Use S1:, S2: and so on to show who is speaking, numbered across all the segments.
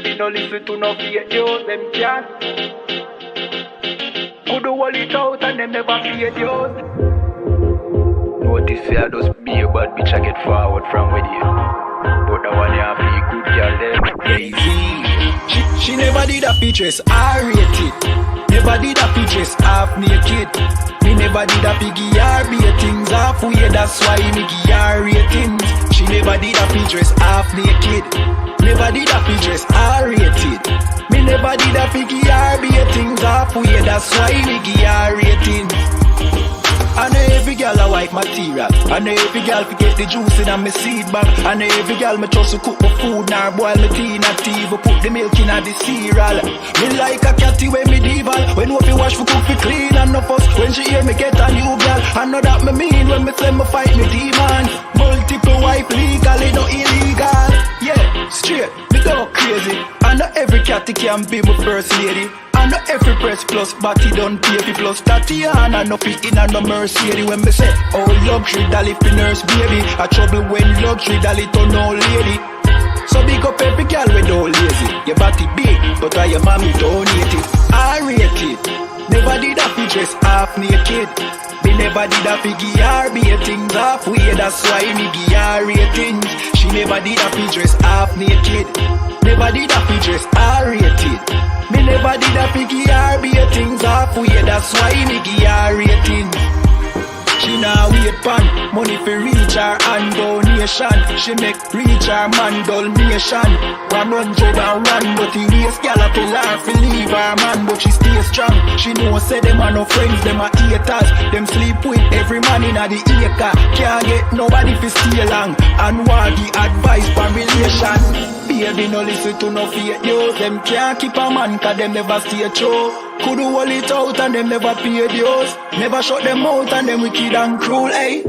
S1: Baby, no listen to no fake news, them can't. Could do all it out and them never fear yours. Notice I just be a bad bitch, I get forward from with you. But the one you have be good girl them lazy. She never did a features, I rate it. Never did a features, half naked. Me never did a piggy RB things halfway, that's why me give her ratings. She never did a features, half naked. Never did a features, I rated. Me never did a piggy RB things halfway, that's why me give her ratings. I know every girl I like material. I know every girl fi get the juice in my seed bag. I know every girl me trust to cook my food, nor boil my tea, not even put the milk in the cereal. Me like a catty when medieval. When no fi wash fi cook fi clean and no fuss. When she hear me get a new girl, I know that me mean when me say me fight me demon. Multiple wife legally, no illegal. Yeah, straight, me go crazy. I know every catty can be my first lady. I know every press plus, but he don't pay for plus. Tatiana no fit in and no Mercedes. When me say, oh luxury dolly fi nurse baby. A trouble when luxury dolly turn old lady. So big up every girl with old lazy. Your body big, but I your mommy donate it. I rate it. Never did a fi dress half naked. Me never did a fi give her be things halfway. That's why me give her ratings. She never did a fi dress half naked. Never did a fi dress I rated. Me never did a piggy RB things halfway, that's why me give her ratings. She now wait pan, money for reach her and donation. She make reach her man donation. Ram run job and run, but he waste gal tell her fi leave her man, but she stay strong. She know say them are no friends, them are haters. Them sleep with every man in the acre. Can't get nobody fi stay long, and want the advice for relation. Baby, no listen to no fake news. Them can't keep a man, cause them never stay true. Could do all it out and them never pay dues. Never shut them out and them wicked and cruel, eh?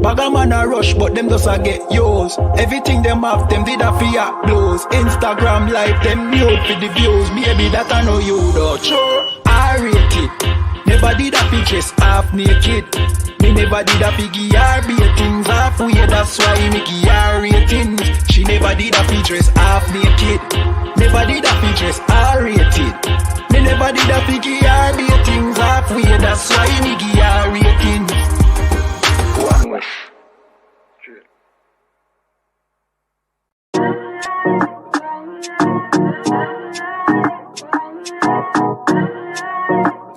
S1: Bag a man a rush, but them just a get yours. Everything them have, them did a fear blows. Instagram live, them nude for the views. Maybe that I know you though. Sure, I rate it. Never did a features half naked. Me never did a piggy RB things halfway, that's why me give her ratings. She never did a features half naked. Never did a features I rated. Me never did a piggy RB things halfway, that's why me give her ratings. One wish.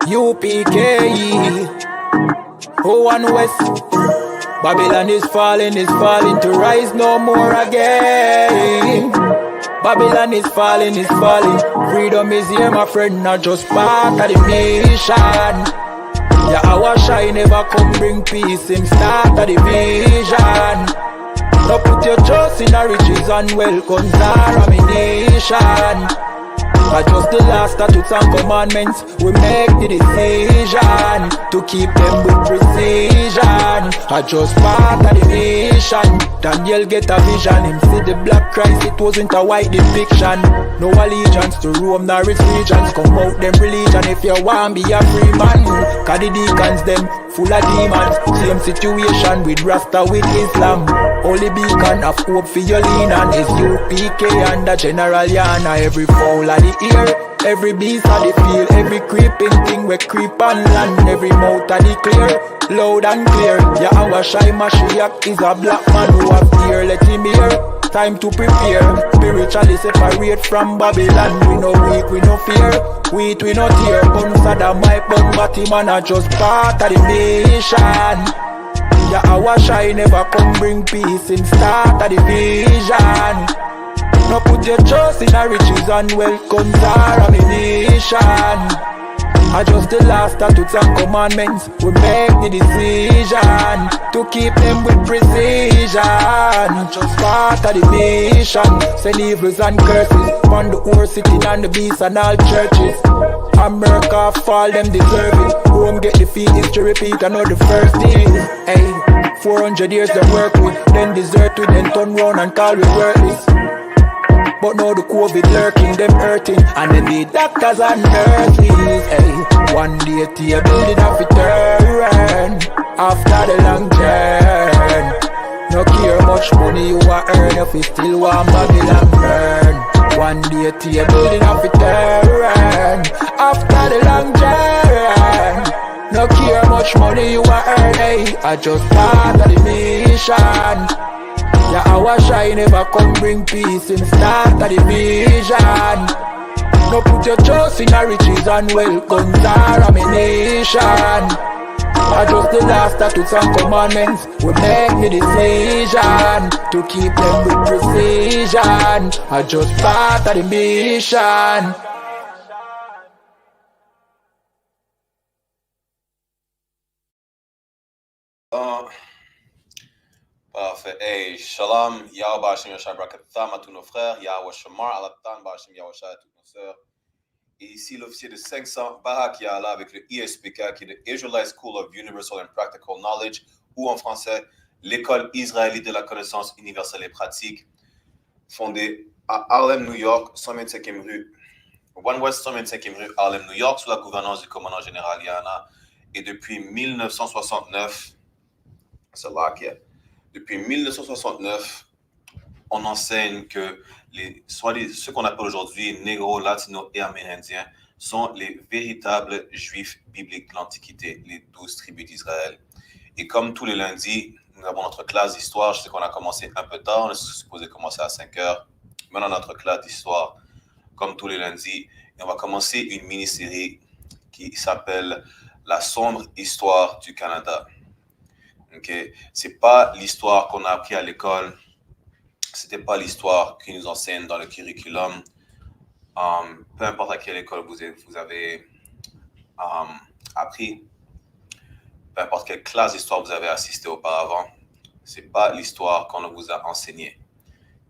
S1: UPK 01 West. Babylon is falling to rise no more again. Babylon is falling. Freedom is here, my friend, not just part of the nation. Yeah, our shine never come bring peace, him start of the vision. Now put your trust in the riches and wealth, guns are a nation. But just the last statutes and commandments, we make the decision to keep them with precision. I just part of the nation. Daniel get a vision, him see the black Christ, it wasn't a white depiction. No allegiance to Rome nor its regions, come out them religion if you want be a free man. Cause the deacons them full of demons, same situation with Rasta with Islam. Only beacon of hope for your lean on is UPK and the General Yana. Every fowl of the ear, every beast of the field, every creeping thing we creep on land, every mouth of the clear, loud and clear. Yeah, our shy Mashiach is a black man who have fear, let him hear. Time to prepare, spiritually separate from Babylon. We no weak, we no fear, we no tear. Gun Saddam, my bun, Batman are just part of the nation. Yeah, our shy never come bring peace in start of the vision. No put your trust in the riches and wealth, guns are a nation. I just the last statutes and commandments, we make the decision to keep them with precision. Just part of the nation, send evils and curses on the whole city and the beasts and all churches. America fall, them deserve it. Rome get defeat, history repeat, I know the first days. Hey, 400 years them work with, then desert with, then turn round and call we worthless. But now the COVID lurking, them hurting, and then the doctors and nurses. Hey, one day to a building of return after the long journey. No care much money you are earn if you still want Babylon burn. One day table enough to turn. After the long journey, no care much money you are earning. I just start the mission. Yeah, our shine never come bring peace in start of the vision. No put your trust in our riches and wealth, guns are ammunition. I just the last that took some commandments. We make the decision to keep them with precision. I just part of the mission.
S2: Parfait. Hey, shalom, Yahweh Hashem Yahshua Barakatam à tous nos frères, Yahweh Shamar, Alatan, Hashem Yahshua à toutes nos sœurs. Et ici, l'officier de 500, Barak Yahla, avec le ISPK, qui est le Israelite School of Universal and Practical Knowledge, ou en français, l'école israélite de la connaissance universelle et pratique, fondée à Harlem, New York, 125e rue, One West 125e rue, Harlem, New York, sous la gouvernance du commandant général Yana. Et depuis 1969, c'est là qu'il y a. Depuis 1969, on enseigne que ceux qu'on appelle aujourd'hui négro, latino et amérindiens sont les véritables juifs bibliques de l'Antiquité, les 12 tribus d'Israël. Et comme tous les lundis, nous avons notre classe d'histoire. Je sais qu'on a commencé un peu tard, on est supposé commencer à 5 heures. Maintenant, notre classe d'histoire, comme tous les lundis, et on va commencer une mini-série qui s'appelle « La sombre histoire du Canada ». Okay. Ce n'est pas l'histoire qu'on a appris à l'école, ce n'était pas l'histoire qu'ils nous enseignent dans le curriculum. Peu importe à quelle école vous avez appris, peu importe quelle classe d'histoire vous avez assisté auparavant, ce n'est pas l'histoire qu'on vous a enseignée.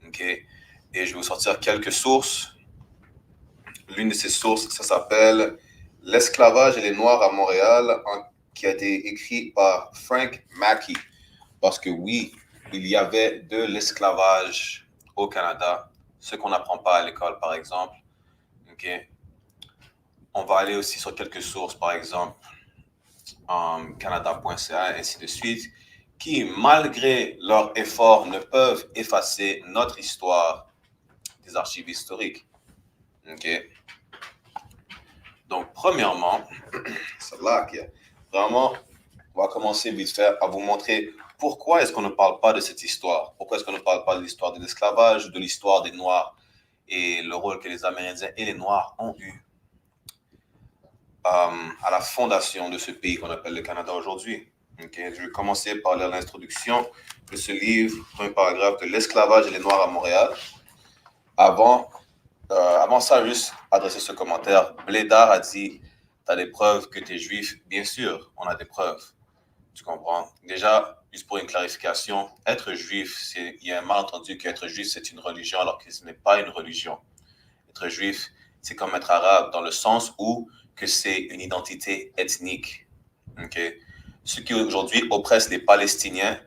S2: Okay. Et je vais vous sortir quelques sources. L'une de ces sources, ça s'appelle « L'esclavage et les Noirs à Montréal » qui a été écrit par Frank Mackey. Parce que oui, il y avait de l'esclavage au Canada, ce qu'on n'apprend pas à l'école, par exemple. Okay. On va aller aussi sur quelques sources, par exemple, Canada.ca, ainsi de suite, qui, malgré leurs efforts, ne peuvent effacer notre histoire des archives historiques. Okay. Donc, premièrement, c'est là qu'il y a vraiment, on va commencer vite fait à vous montrer pourquoi est-ce qu'on ne parle pas de cette histoire. Pourquoi est-ce qu'on ne parle pas de l'histoire de l'esclavage, de l'histoire des Noirs et le rôle que les Amérindiens et les Noirs ont eu à la fondation de ce pays qu'on appelle le Canada aujourd'hui. Okay. Je vais commencer par lire l'introduction de ce livre, premier paragraphe de l'esclavage et les Noirs à Montréal. Avant ça, juste adresser ce commentaire. Blédard a dit « T'as des preuves que tu es juif ?» Bien sûr, on a des preuves. Tu comprends? Déjà, juste pour une clarification, être juif, il y a un malentendu qu'être juif, c'est une religion, alors que ce n'est pas une religion. Être juif, c'est comme être arabe, dans le sens où que c'est une identité ethnique. Okay? Ceux qui aujourd'hui oppressent les Palestiniens,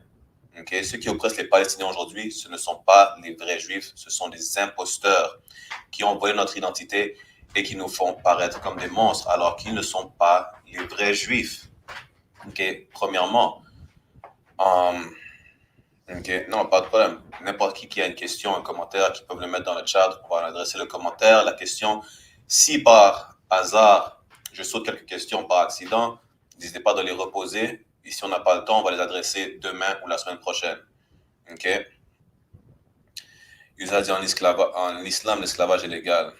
S2: okay? Ceux qui oppressent les Palestiniens aujourd'hui, ce ne sont pas les vrais juifs, ce sont des imposteurs qui ont volé notre identité et qui nous font paraître comme des monstres, alors qu'ils ne sont pas les vrais juifs. Okay. Premièrement, non, pas de problème. N'importe qui a une question, un commentaire, qui peuvent le mettre dans le chat, on va adresser le commentaire, la question. Si par hasard, je saute quelques questions par accident, n'hésitez pas de les reposer. Et si on n'a pas le temps, on va les adresser demain ou la semaine prochaine. OK? Il a dit en islam, l'esclavage est légal.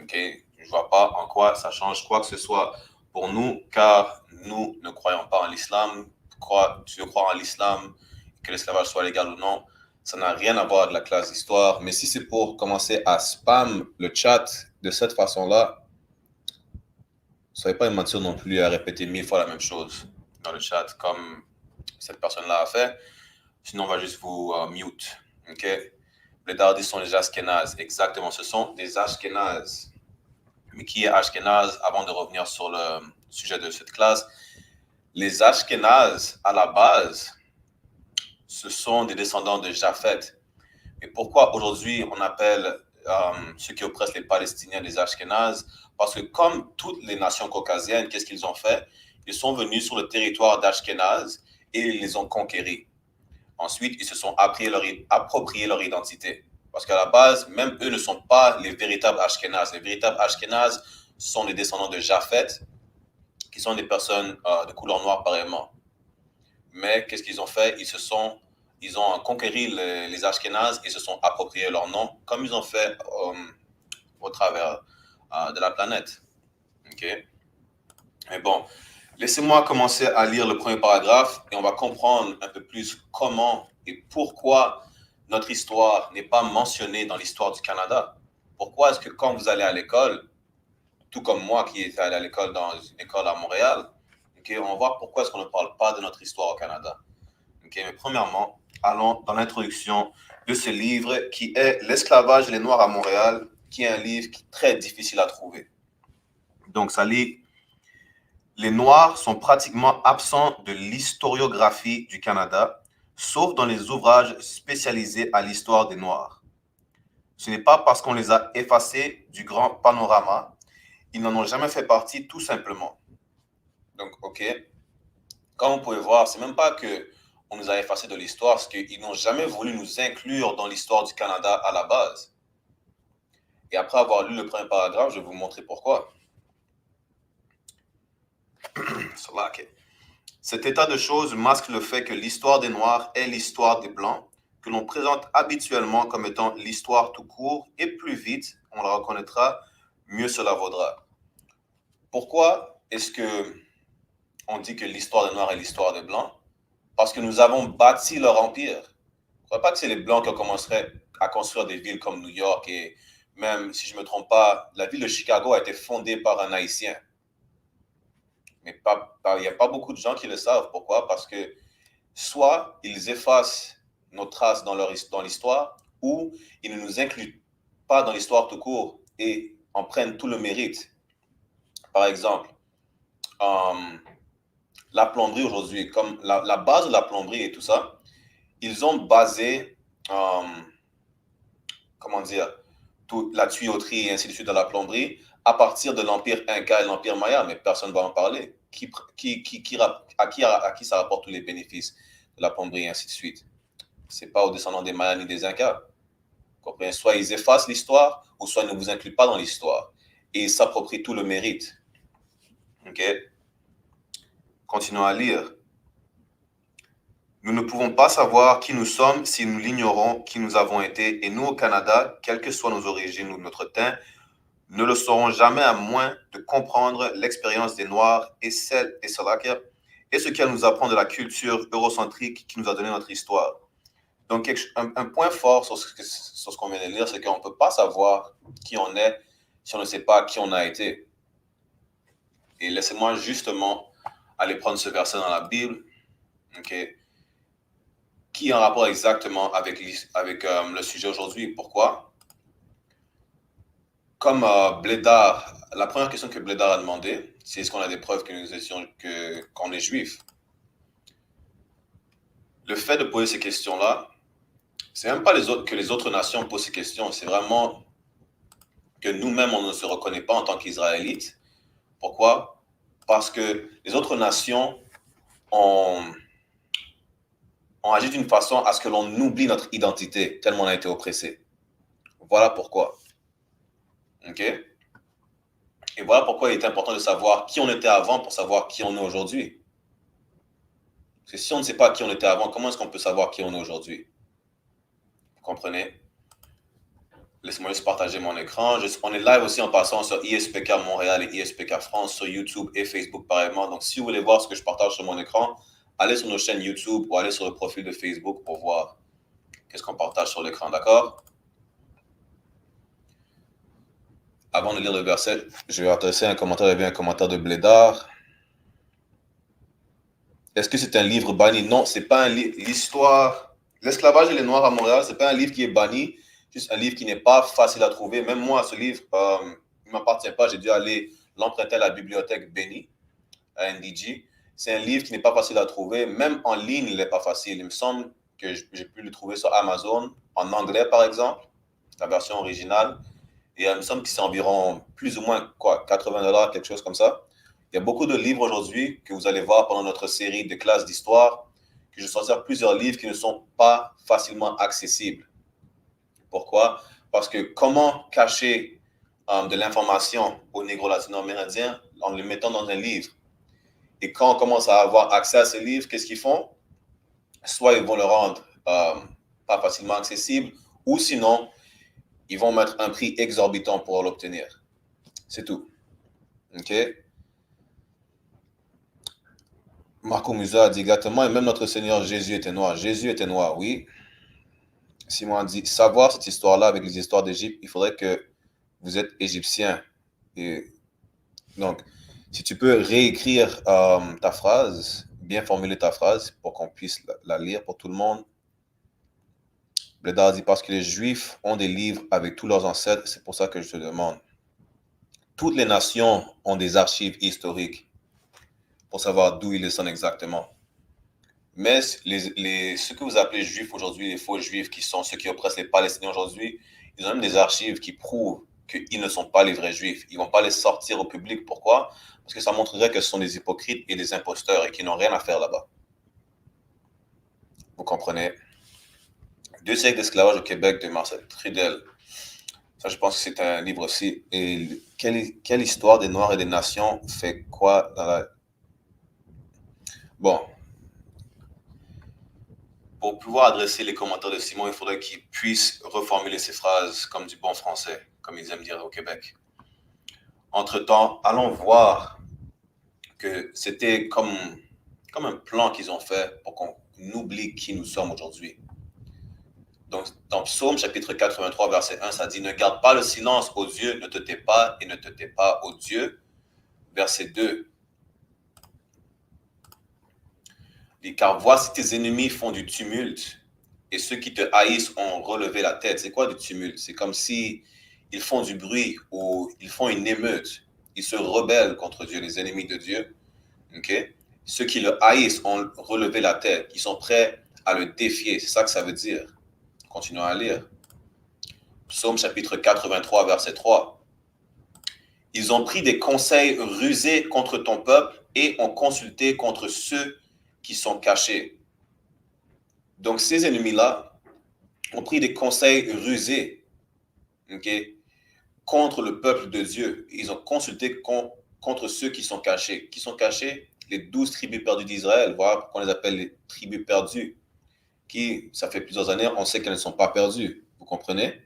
S2: Okay. Je ne vois pas en quoi ça change quoi que ce soit pour nous, car nous ne croyons pas en l'islam. Tu crois en l'islam, que l'esclavage soit légal ou non, ça n'a rien à voir avec la classe d'histoire. Mais si c'est pour commencer à spam le chat de cette façon-là, ne soyez pas mentir non plus à répéter 1000 fois la même chose dans le chat, comme cette personne-là a fait. Sinon, on va juste vous mute. Okay? Les Dardis sont les Ashkénazes. Exactement, ce sont des Ashkénazes. Mais qui est Ashkénaze, avant de revenir sur le sujet de cette classe? Les Ashkénazes, à la base, ce sont des descendants de Japhet. Mais pourquoi aujourd'hui on appelle ceux qui oppressent les Palestiniens des Ashkénazes? Parce que comme toutes les nations caucasiennes, qu'est-ce qu'ils ont fait? Ils sont venus sur le territoire d'Ashkénaz et ils les ont conquéris. Ensuite, ils se sont appropriés leur identité. Parce qu'à la base, même eux ne sont pas les véritables Ashkénazes. Les véritables Ashkénazes sont les descendants de Japhet, qui sont des personnes de couleur noire pareillement. Mais qu'est-ce qu'ils ont fait? Ils ont conquéri les Ashkénazes et se sont appropriés leur nom, comme ils ont fait au travers de la planète. Okay? Mais bon, laissez-moi commencer à lire le premier paragraphe et on va comprendre un peu plus comment et pourquoi notre histoire n'est pas mentionnée dans l'histoire du Canada. Pourquoi est-ce que quand vous allez à l'école, tout comme moi qui étais allé à l'école dans une école à Montréal, okay, on va voir pourquoi est-ce qu'on ne parle pas de notre histoire au Canada. Okay, mais premièrement, allons dans l'introduction de ce livre qui est L'esclavage et les Noirs à Montréal, qui est un livre très difficile à trouver. Donc, ça lit « Les Noirs sont pratiquement absents de l'historiographie du Canada, sauf dans les ouvrages spécialisés à l'histoire des Noirs. Ce n'est pas parce qu'on les a effacés du grand panorama, ils n'en ont jamais fait partie tout simplement. » Donc, OK, comme vous pouvez voir, c'est même pas qu'on nous a effacés de l'histoire, c'est qu'ils n'ont jamais voulu nous inclure dans l'histoire du Canada à la base. Et après avoir lu le premier paragraphe, je vais vous montrer pourquoi. Cet état de choses masque le fait que l'histoire des Noirs est l'histoire des Blancs, que l'on présente habituellement comme étant l'histoire tout court, et plus vite on la reconnaîtra, mieux cela vaudra. Pourquoi est-ce qu'on dit que l'histoire des Noirs est l'histoire des Blancs? Parce que nous avons bâti leur empire. Je ne crois pas que c'est les Blancs qui ont commencé à construire des villes comme New York, et même, si je ne me trompe pas, la ville de Chicago a été fondée par un Haïtien. Mais il n'y a pas beaucoup de gens qui le savent. Pourquoi? Parce que soit ils effacent nos traces dans l'histoire, ou ils ne nous incluent pas dans l'histoire tout court et en prennent tout le mérite. Par exemple, la plomberie aujourd'hui, comme la base de la plomberie et tout ça, ils ont basé, toute la tuyauterie et ainsi de suite dans la plomberie à partir de l'Empire Inca et l'Empire Maya, mais personne ne va en parler. À qui ça rapporte tous les bénéfices de la plomberie et ainsi de suite? Ce n'est pas aux descendants des Mayas ni des Incas. Comprenez? Soit ils effacent l'histoire, ou soit ils ne vous incluent pas dans l'histoire. Et ils s'approprient tout le mérite. OK? Continuons à lire. Nous ne pouvons pas savoir qui nous sommes si nous l'ignorons qui nous avons été. Et nous, au Canada, quelles que soient nos origines ou notre teint, ne le saurons jamais à moins de comprendre l'expérience des Noirs et ce qu'elle nous apprend de la culture eurocentrique qui nous a donné notre histoire. Donc, un point fort sur ce qu'on vient de lire, c'est qu'on ne peut pas savoir qui on est si on ne sait pas qui on a été. Et laissez-moi justement aller prendre ce verset dans la Bible, okay, qui est en rapport exactement avec le sujet aujourd'hui. Pourquoi? Comme Blédard, la première question que Blédard a demandé, c'est est-ce qu'on a des preuves qu'on est juif? Le fait de poser ces questions-là, c'est même pas que les autres nations posent ces questions, c'est vraiment que nous-mêmes, on ne se reconnaît pas en tant qu'Israélites. Pourquoi? Parce que les autres nations ont agi d'une façon à ce que l'on oublie notre identité, tellement on a été oppressé. Voilà pourquoi. OK? Et voilà pourquoi il est important de savoir qui on était avant pour savoir qui on est aujourd'hui. Parce que si on ne sait pas qui on était avant, comment est-ce qu'on peut savoir qui on est aujourd'hui? Vous comprenez? Laissez-moi juste partager mon écran. On est live aussi en passant sur ISPK Montréal et ISPK France, sur YouTube et Facebook pareillement. Donc, si vous voulez voir ce que je partage sur mon écran, allez sur nos chaînes YouTube ou allez sur le profil de Facebook pour voir qu'est-ce qu'on partage sur l'écran, d'accord? Avant de lire le verset, je vais adresser un commentaire. Il y avait un commentaire de Blédard. Est-ce que c'est un livre banni? Non, c'est pas un livre. L'histoire, l'esclavage et les Noirs à Montréal, c'est pas un livre qui est banni, juste un livre qui n'est pas facile à trouver. Même moi, ce livre, il ne m'appartient pas. J'ai dû aller l'emprunter à la bibliothèque Béni, à NDG. C'est un livre qui n'est pas facile à trouver. Même en ligne, il n'est pas facile. Il me semble que j'ai pu le trouver sur Amazon, en anglais par exemple, la version originale. Et il me semble que c'est environ plus ou moins $80, quelque chose comme ça. Il y a beaucoup de livres aujourd'hui que vous allez voir pendant notre série de classes d'histoire, que je vais sortir plusieurs livres qui ne sont pas facilement accessibles. Pourquoi? Parce que comment cacher de l'information aux négros latino-amérindiens en le mettant dans un livre? Et quand on commence à avoir accès à ce livre, qu'est-ce qu'ils font? Soit ils vont le rendre pas facilement accessible, ou sinon, ils vont mettre un prix exorbitant pour l'obtenir. C'est tout. OK? Marco Musa a dit exactement, et même notre Seigneur Jésus était noir. Jésus était noir, oui. Simon a dit, savoir cette histoire-là avec les histoires d'Égypte, il faudrait que vous êtes égyptien. Et donc, si tu peux réécrire ta phrase, bien formuler ta phrase pour qu'on puisse la lire pour tout le monde. Bleda dit, parce que les Juifs ont des livres avec tous leurs ancêtres, c'est pour ça que je te demande. Toutes les nations ont des archives historiques pour savoir d'où ils sont exactement. Mais ceux que vous appelez juifs aujourd'hui, les faux juifs qui sont ceux qui oppressent les Palestiniens aujourd'hui, ils ont même des archives qui prouvent qu'ils ne sont pas les vrais juifs. Ils ne vont pas les sortir au public. Pourquoi? Parce que ça montrerait que ce sont des hypocrites et des imposteurs et qu'ils n'ont rien à faire là-bas. Vous comprenez? 2 siècles d'esclavage au Québec de Marcel Trudel. Ça, je pense que c'est un livre aussi. Et quelle histoire des Noirs et des nations fait quoi dans la... Bon. Pour pouvoir adresser les commentaires de Simon, il faudrait qu'il puisse reformuler ses phrases comme du bon français, comme ils aiment dire au Québec. Entre-temps, allons voir que c'était comme un plan qu'ils ont fait pour qu'on oublie qui nous sommes aujourd'hui. Donc, dans Psaume chapitre 83, verset 1, ça dit « Ne garde pas le silence, ô Dieu, ne te tais pas et ne te tais pas, ô Dieu. » Verset 2. « Car voici tes ennemis font du tumulte et ceux qui te haïssent ont relevé la tête. » C'est quoi du tumulte? C'est comme si ils font du bruit ou ils font une émeute. Ils se rebellent contre Dieu, les ennemis de Dieu. Okay? Ceux qui le haïssent ont relevé la tête. Ils sont prêts à le défier. C'est ça que ça veut dire. Continuons à lire. Psaume chapitre 83, verset 3. « Ils ont pris des conseils rusés contre ton peuple et ont consulté contre ceux qui sont cachés. » Donc, ces ennemis-là ont pris des conseils rusés, okay, contre le peuple de Dieu. Ils ont consulté contre ceux qui sont cachés. Qui sont cachés? Les 12 tribus perdues d'Israël. Voilà pourquoi on les appelle les tribus perdues. Qui, ça fait plusieurs années, on sait qu'elles ne sont pas perdues. Vous comprenez?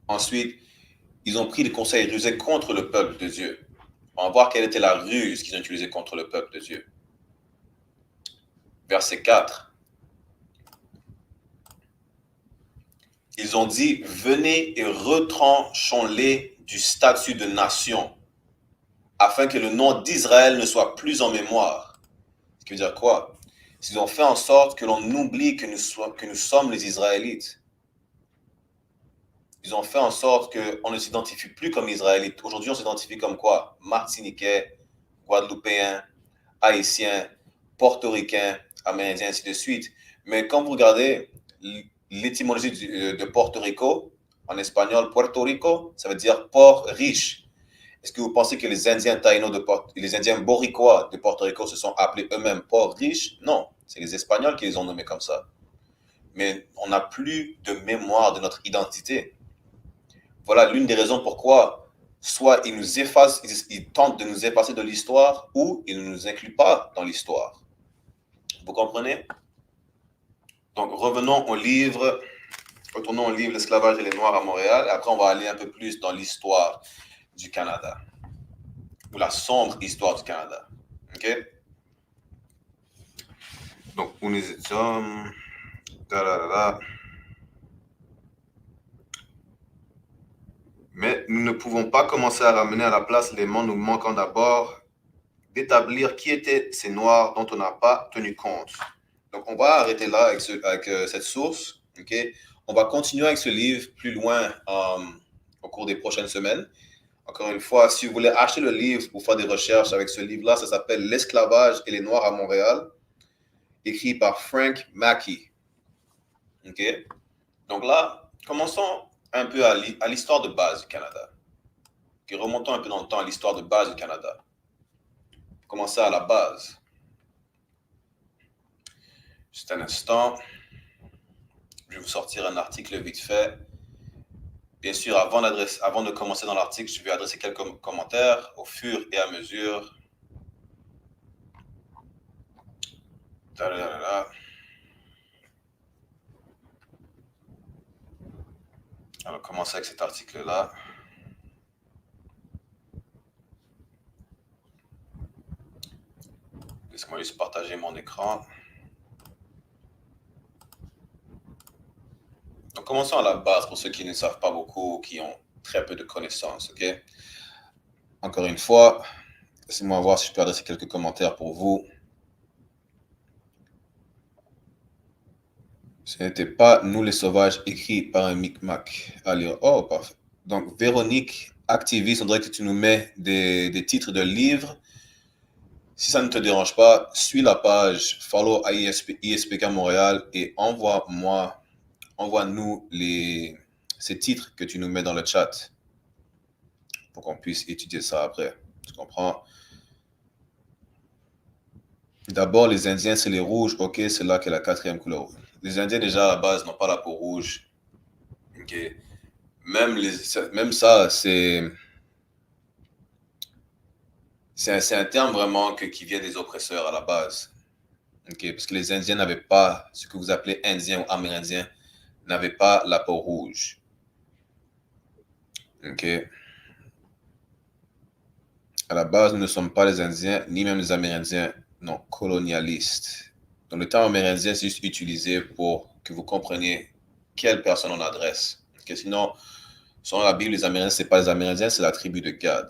S2: Ensuite, ils ont pris des conseils rusés contre le peuple de Dieu. On va voir quelle était la ruse qu'ils ont utilisée contre le peuple de Dieu. Verset 4. Ils ont dit, venez et retranchons-les du statut de nation, afin que le nom d'Israël ne soit plus en mémoire. Ce qui veut dire quoi? Ils ont fait en sorte que l'on oublie que nous sommes les Israélites. Ils ont fait en sorte qu'on ne s'identifie plus comme Israélites. Aujourd'hui, on s'identifie comme quoi? Martiniquais, Guadeloupéens, Haïtiens, Portoricains, Amérindiens, ainsi de suite. Mais quand vous regardez l'étymologie de Porto Rico, en espagnol, Puerto Rico, ça veut dire port riche. Est-ce que vous pensez que les Indiens taïnos, les Indiens boricois de Porto Rico se sont appelés eux-mêmes port riche? Non, c'est les Espagnols qui les ont nommés comme ça. Mais on n'a plus de mémoire de notre identité. Voilà l'une des raisons pourquoi soit ils nous effacent, ils tentent de nous effacer de l'histoire, ou ils ne nous incluent pas dans l'histoire. Vous comprenez? Donc revenons au livre, retournons au livre L'esclavage et les Noirs à Montréal, et après on va aller un peu plus dans l'histoire du Canada, ou la sombre histoire du Canada. OK? Donc, où nous étions... Mais nous ne pouvons pas commencer à ramener à la place les mots, nous manquons d'abord d'établir qui étaient ces Noirs dont on n'a pas tenu compte. Donc, on va arrêter là avec cette source. Okay? On va continuer avec ce livre plus loin au cours des prochaines semaines. Encore une fois, si vous voulez acheter le livre ou faire des recherches avec ce livre-là, ça s'appelle « L'esclavage et les Noirs à Montréal », écrit par Frank Mackey. Okay? Donc là, commençons un peu à l'histoire de base du Canada. Okay? Remontons un peu dans le temps à l'histoire de base du Canada. Commencer à la base. Juste un instant. Je vais vous sortir un article vite fait. Bien sûr, avant de commencer dans l'article, je vais adresser quelques commentaires au fur et à mesure. On va commencer avec cet article-là. Laisse-moi juste partager mon écran. Donc, commençons à la base pour ceux qui ne savent pas beaucoup, qui ont très peu de connaissances, ok? Encore une fois, laissez-moi voir si je peux adresser quelques commentaires pour vous. Ce n'était pas Nous les Sauvages écrit par un Micmac à lire. Oh, parfait. Donc, Véronique, activiste, on dirait que tu nous mets des titres de livres. Si ça ne te dérange pas, suis la page, follow ISPK Montréal et envoie-nous ces titres que tu nous mets dans le chat pour qu'on puisse étudier ça après. Tu comprends? D'abord, les Indiens, c'est les rouges. Ok, c'est là qu'est la quatrième couleur. Les Indiens, déjà, à la base, n'ont pas la peau rouge. Ok. Même ça, c'est un terme vraiment qui vient des oppresseurs à la base. Okay? Parce que les Indiens n'avaient pas, ce que vous appelez Indiens ou Amérindiens, n'avaient pas la peau rouge. Ok. À la base, nous ne sommes pas les Indiens, ni même les Amérindiens, non, colonialistes. Donc, le terme amérindien, c'est juste utilisé pour que vous compreniez quelle personne on adresse. Okay? Sinon, selon la Bible, les Amérindiens, ce n'est pas les Amérindiens, c'est la tribu de Gad.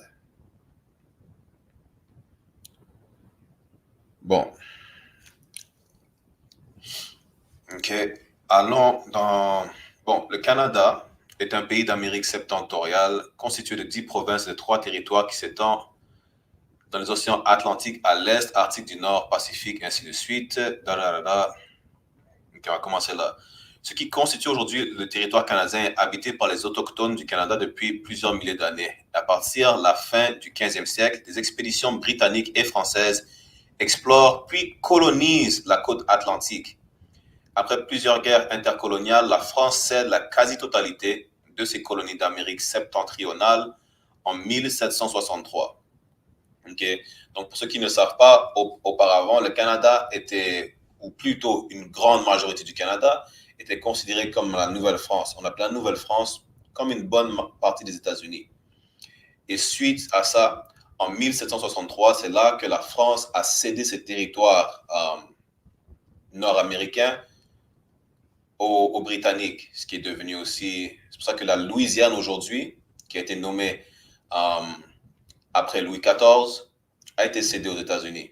S2: Bon. OK. Allons dans... Bon, le Canada est un pays d'Amérique septentrionale constitué de 10 provinces et de 3 territoires qui s'étendent dans les océans Atlantique à l'est, Arctique du Nord, Pacifique, ainsi de suite. OK, on va commencer là. Ce qui constitue aujourd'hui le territoire canadien est habité par les Autochtones du Canada depuis plusieurs milliers d'années. À partir de la fin du 15e siècle, des expéditions britanniques et françaises explorent puis colonisent la côte atlantique. Après plusieurs guerres intercoloniales, la France cède la quasi-totalité de ses colonies d'Amérique septentrionale en 1763. Okay. Donc, pour ceux qui ne savent pas, auparavant, le Canada était, ou plutôt une grande majorité du Canada, était considéré comme la Nouvelle-France. On appelait la Nouvelle-France comme une bonne partie des États-Unis. Et suite à ça, en 1763, c'est là que la France a cédé ses territoires nord-américains aux Britanniques, ce qui est devenu aussi... C'est pour ça que la Louisiane aujourd'hui, qui a été nommée après Louis XIV, a été cédée aux États-Unis,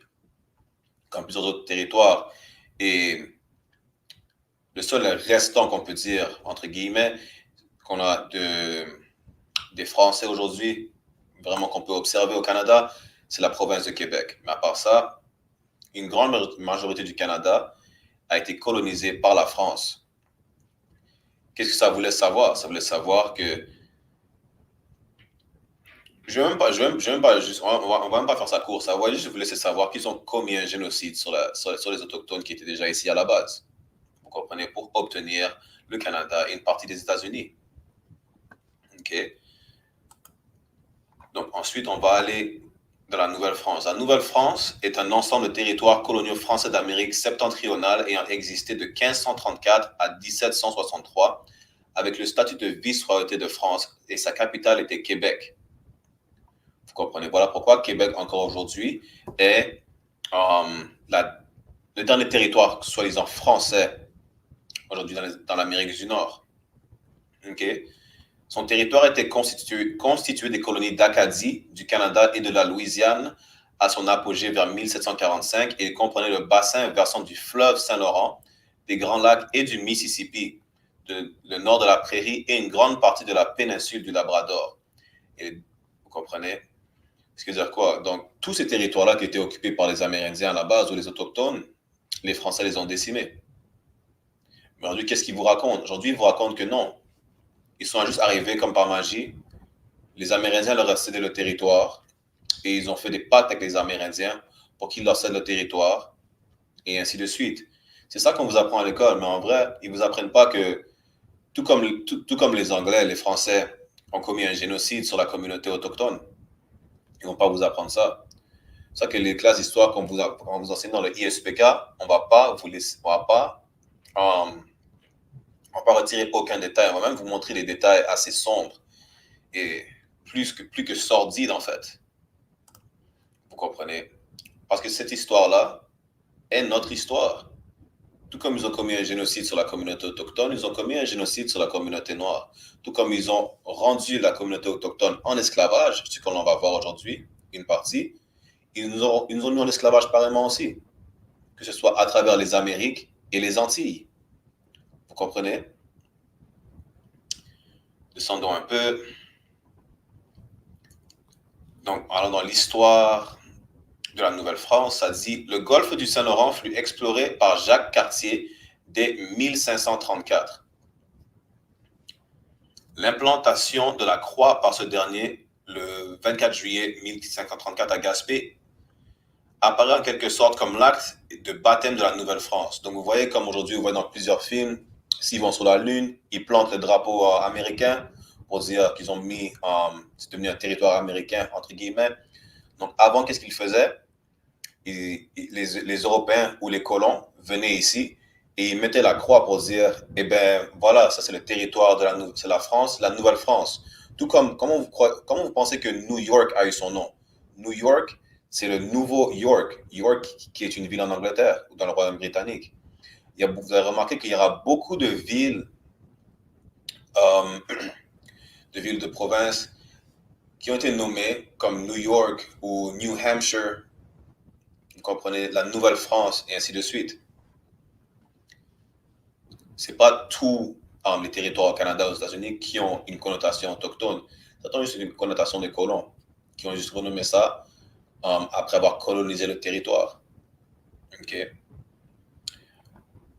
S2: comme plusieurs autres territoires. Et le seul restant qu'on peut dire, entre guillemets, qu'on a des Français aujourd'hui, vraiment qu'on peut observer au Canada, c'est la province de Québec. Mais à part ça, une grande majorité du Canada a été colonisée par la France. Qu'est-ce que ça voulait savoir? Ça voulait savoir que on va même pas faire ça court. Ça va juste vous laisser savoir qu'ils ont commis un génocide sur les Autochtones qui étaient déjà ici à la base. Vous comprenez? Pour obtenir le Canada et une partie des États-Unis. OK? Donc, ensuite, on va aller dans la Nouvelle-France. La Nouvelle-France est un ensemble de territoires coloniaux français d'Amérique septentrionale ayant existé de 1534 à 1763 avec le statut de vice-royauté de France et sa capitale était Québec. Vous comprenez? Voilà pourquoi Québec, encore aujourd'hui, est le dernier territoire, soi-disant français, aujourd'hui dans l'Amérique du Nord. Okay? Son territoire était constitué des colonies d'Acadie, du Canada et de la Louisiane à son apogée vers 1745 et il comprenait le bassin versant du fleuve Saint-Laurent, des Grands Lacs et du Mississippi, le nord de la prairie et une grande partie de la péninsule du Labrador. Et vous comprenez? Ce qui veut dire quoi? Donc, tous ces territoires-là qui étaient occupés par les Amérindiens à la base ou les Autochtones, les Français les ont décimés. Mais aujourd'hui, qu'est-ce qu'ils vous racontent? Aujourd'hui, ils vous racontent que non. Ils sont juste arrivés comme par magie. Les Amérindiens leur ont cédé le territoire et ils ont fait des pactes avec les Amérindiens pour qu'ils leur cèdent le territoire et ainsi de suite. C'est ça qu'on vous apprend à l'école, mais en vrai, ils ne vous apprennent pas que, tout comme les Anglais, les Français ont commis un génocide sur la communauté autochtone. Ils ne vont pas vous apprendre ça. C'est ça que les classes d'histoire qu'on vous enseigne dans le ISPK, on ne va pas retirer aucun détail. On va même vous montrer des détails assez sombres et plus que sordides, en fait. Vous comprenez? Parce que cette histoire-là est notre histoire. Tout comme ils ont commis un génocide sur la communauté autochtone, ils ont commis un génocide sur la communauté noire. Tout comme ils ont rendu la communauté autochtone en esclavage, ce qu'on va voir aujourd'hui, une partie, ils nous ont mis en esclavage pareillement aussi, que ce soit à travers les Amériques et les Antilles. Vous comprenez? Descendons un peu. Donc, allons dans l'histoire de la Nouvelle-France. Ça dit, le golfe du Saint-Laurent fut exploré par Jacques Cartier dès 1534. L'implantation de la croix par ce dernier, le 24 juillet 1534 à Gaspé, apparaît en quelque sorte comme l'acte de baptême de la Nouvelle-France. Donc, vous voyez, comme aujourd'hui, vous voyez dans plusieurs films, s'ils vont sur la Lune, ils plantent le drapeau américain pour dire qu'ils ont mis, c'est devenu un territoire américain, entre guillemets. Donc, avant, qu'est-ce qu'ils faisaient? Les Européens ou les colons venaient ici et ils mettaient la croix pour dire, eh bien, voilà, ça c'est le territoire de c'est la France, la Nouvelle-France. Tout comme, comment vous pensez que New York a eu son nom? New York, c'est le nouveau York. York, qui est une ville en Angleterre, ou dans le Royaume britannique. Vous avez remarqué qu'il y aura beaucoup de villes de province qui ont été nommées comme New York ou New Hampshire, vous comprenez, la Nouvelle-France, et ainsi de suite. Ce n'est pas tous les territoires au Canada, aux États-Unis, qui ont une connotation autochtone. Ça a juste une connotation des colons, qui ont juste renommé ça après avoir colonisé le territoire. OK.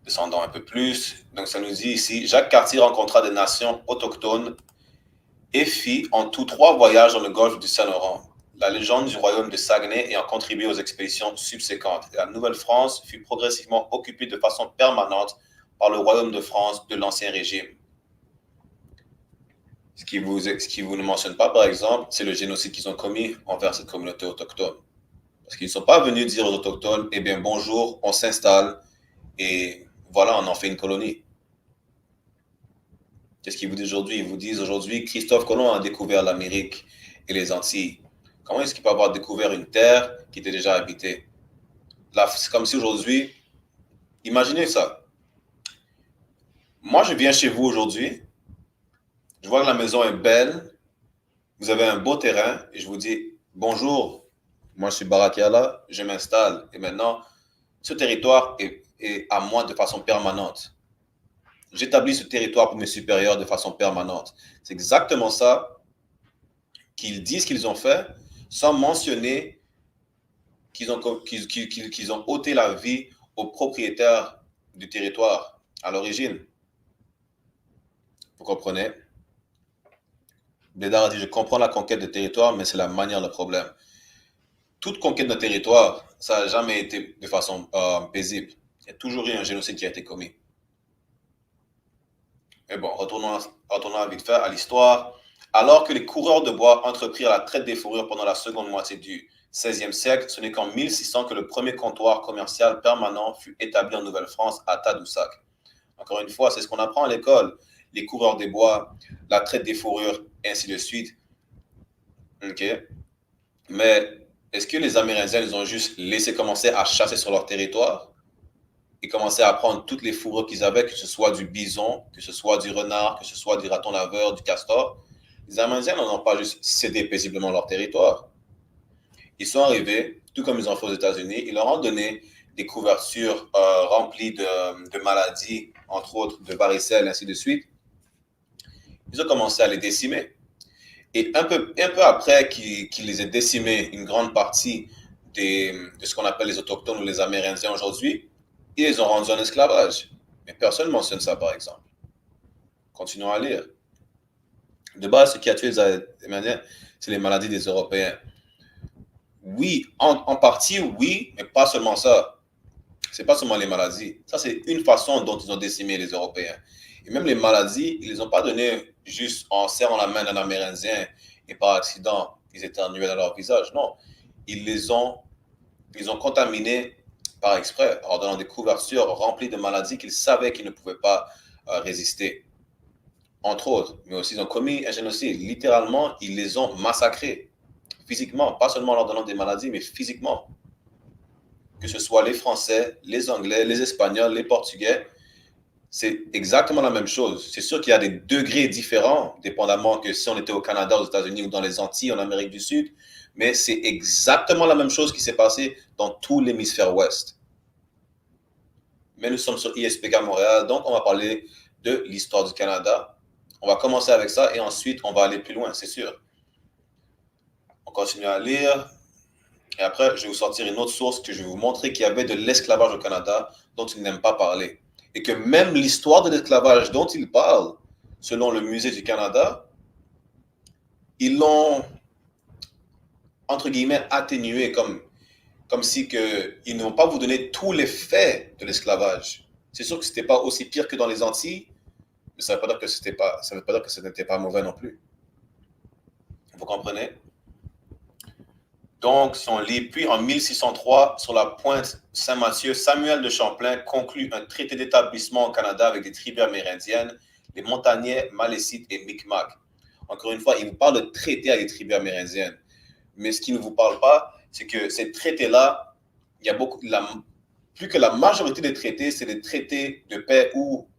S2: Descendons un peu plus. Donc, ça nous dit ici, Jacques Cartier rencontra des nations autochtones et fit en tout 3 voyages dans le golfe du Saint-Laurent. La légende du royaume de Saguenay ayant contribué aux expéditions subséquentes. La Nouvelle-France fut progressivement occupée de façon permanente par le royaume de France de l'Ancien Régime. Ce qui vous ne mentionne pas, par exemple, c'est le génocide qu'ils ont commis envers cette communauté autochtone. Parce qu'ils ne sont pas venus dire aux autochtones, eh bien, bonjour, on s'installe et voilà, on en fait une colonie. Qu'est-ce qu'ils vous disent aujourd'hui? Ils vous disent aujourd'hui, Christophe Colomb a découvert l'Amérique et les Antilles. Comment est-ce qu'il peut avoir découvert une terre qui était déjà habitée? Là, c'est comme si aujourd'hui, imaginez ça. Moi, je viens chez vous aujourd'hui, je vois que la maison est belle, vous avez un beau terrain, et je vous dis, bonjour, moi je suis Barakiala, je m'installe, et maintenant, ce territoire est à moi de façon permanente. J'établis ce territoire pour mes supérieurs de façon permanente. C'est exactement ça qu'ils disent qu'ils ont fait, sans mentionner qu'ils ont ôté la vie aux propriétaires du territoire à l'origine. Vous comprenez? Bédard a dit, je comprends la conquête de territoire, mais c'est la manière le problème. Toute conquête de territoire, ça n'a jamais été de façon paisible. Il y a toujours eu un génocide qui a été commis. Mais bon, retournons vite fait à l'histoire. Alors que les coureurs de bois entreprirent la traite des fourrures pendant la seconde moitié du XVIe siècle, ce n'est qu'en 1600 que le premier comptoir commercial permanent fut établi en Nouvelle-France à Tadoussac. Encore une fois, c'est ce qu'on apprend à l'école. Les coureurs des bois, la traite des fourrures, et ainsi de suite. OK? Mais est-ce que les Amérindiens, ils ont juste laissé commencer à chasser sur leur territoire? Ils commençaient à prendre toutes les fourrures qu'ils avaient, que ce soit du bison, que ce soit du renard, que ce soit du raton laveur, du castor. Les Amérindiens n'ont pas juste cédé paisiblement leur territoire. Ils sont arrivés, tout comme ils ont fait aux États-Unis, ils leur ont donné des couvertures remplies de maladies, entre autres de varicelle, ainsi de suite. Ils ont commencé à les décimer. Et un peu après qu'ils les aient décimés, une grande partie de ce qu'on appelle les Autochtones ou les Amérindiens aujourd'hui, ils les ont rendus en esclavage. Mais personne ne mentionne ça, par exemple. Continuons à lire. De base, ce qui a tué les Amérindiens, c'est les maladies des Européens. Oui, en partie, oui, mais pas seulement ça. C'est pas seulement les maladies. Ça, c'est une façon dont ils ont décimé les Européens. Et même les maladies, ils les ont pas données juste en serrant la main d'un Amérindien et par accident, ils éternuaient dans leur visage. Non, ils les ont, ils ont contaminés par exprès, en donnant des couvertures remplies de maladies qu'ils savaient qu'ils ne pouvaient pas résister. Entre autres, mais aussi ils ont commis un génocide. Littéralement, ils les ont massacrés physiquement, pas seulement en leur donnant des maladies, mais physiquement. Que ce soit les Français, les Anglais, les Espagnols, les Portugais, c'est exactement la même chose. C'est sûr qu'il y a des degrés différents, dépendamment que si on était au Canada, aux États-Unis ou dans les Antilles, en Amérique du Sud, mais c'est exactement la même chose qui s'est passée dans tout l'hémisphère ouest. Mais nous sommes sur ISPK Montréal, donc on va parler de l'histoire du Canada. On va commencer avec ça et ensuite on va aller plus loin, c'est sûr. On continue à lire. Et après, je vais vous sortir une autre source que je vais vous montrer qu'il y avait de l'esclavage au Canada dont ils n'aiment pas parler. Et que même l'histoire de l'esclavage dont ils parlent, selon le Musée du Canada, ils l'ont, entre guillemets, atténué comme si ils ne vont pas vous donner tous les faits de l'esclavage. C'est sûr que ce n'était pas aussi pire que dans les Antilles, mais ça ne veut pas dire que ce n'était pas mauvais non plus. Vous comprenez? Donc, si on lit, puis en 1603, sur la pointe Saint-Mathieu, Samuel de Champlain conclut un traité d'établissement au Canada avec des tribus amérindiennes, les Montagnais, Malécites et Micmacs. Encore une fois, il vous parle de traité avec des tribus amérindiennes. Mais ce qu'il ne vous parle pas, c'est que ces traités-là, il y a plus que la majorité des traités, c'est des traités de paix ou,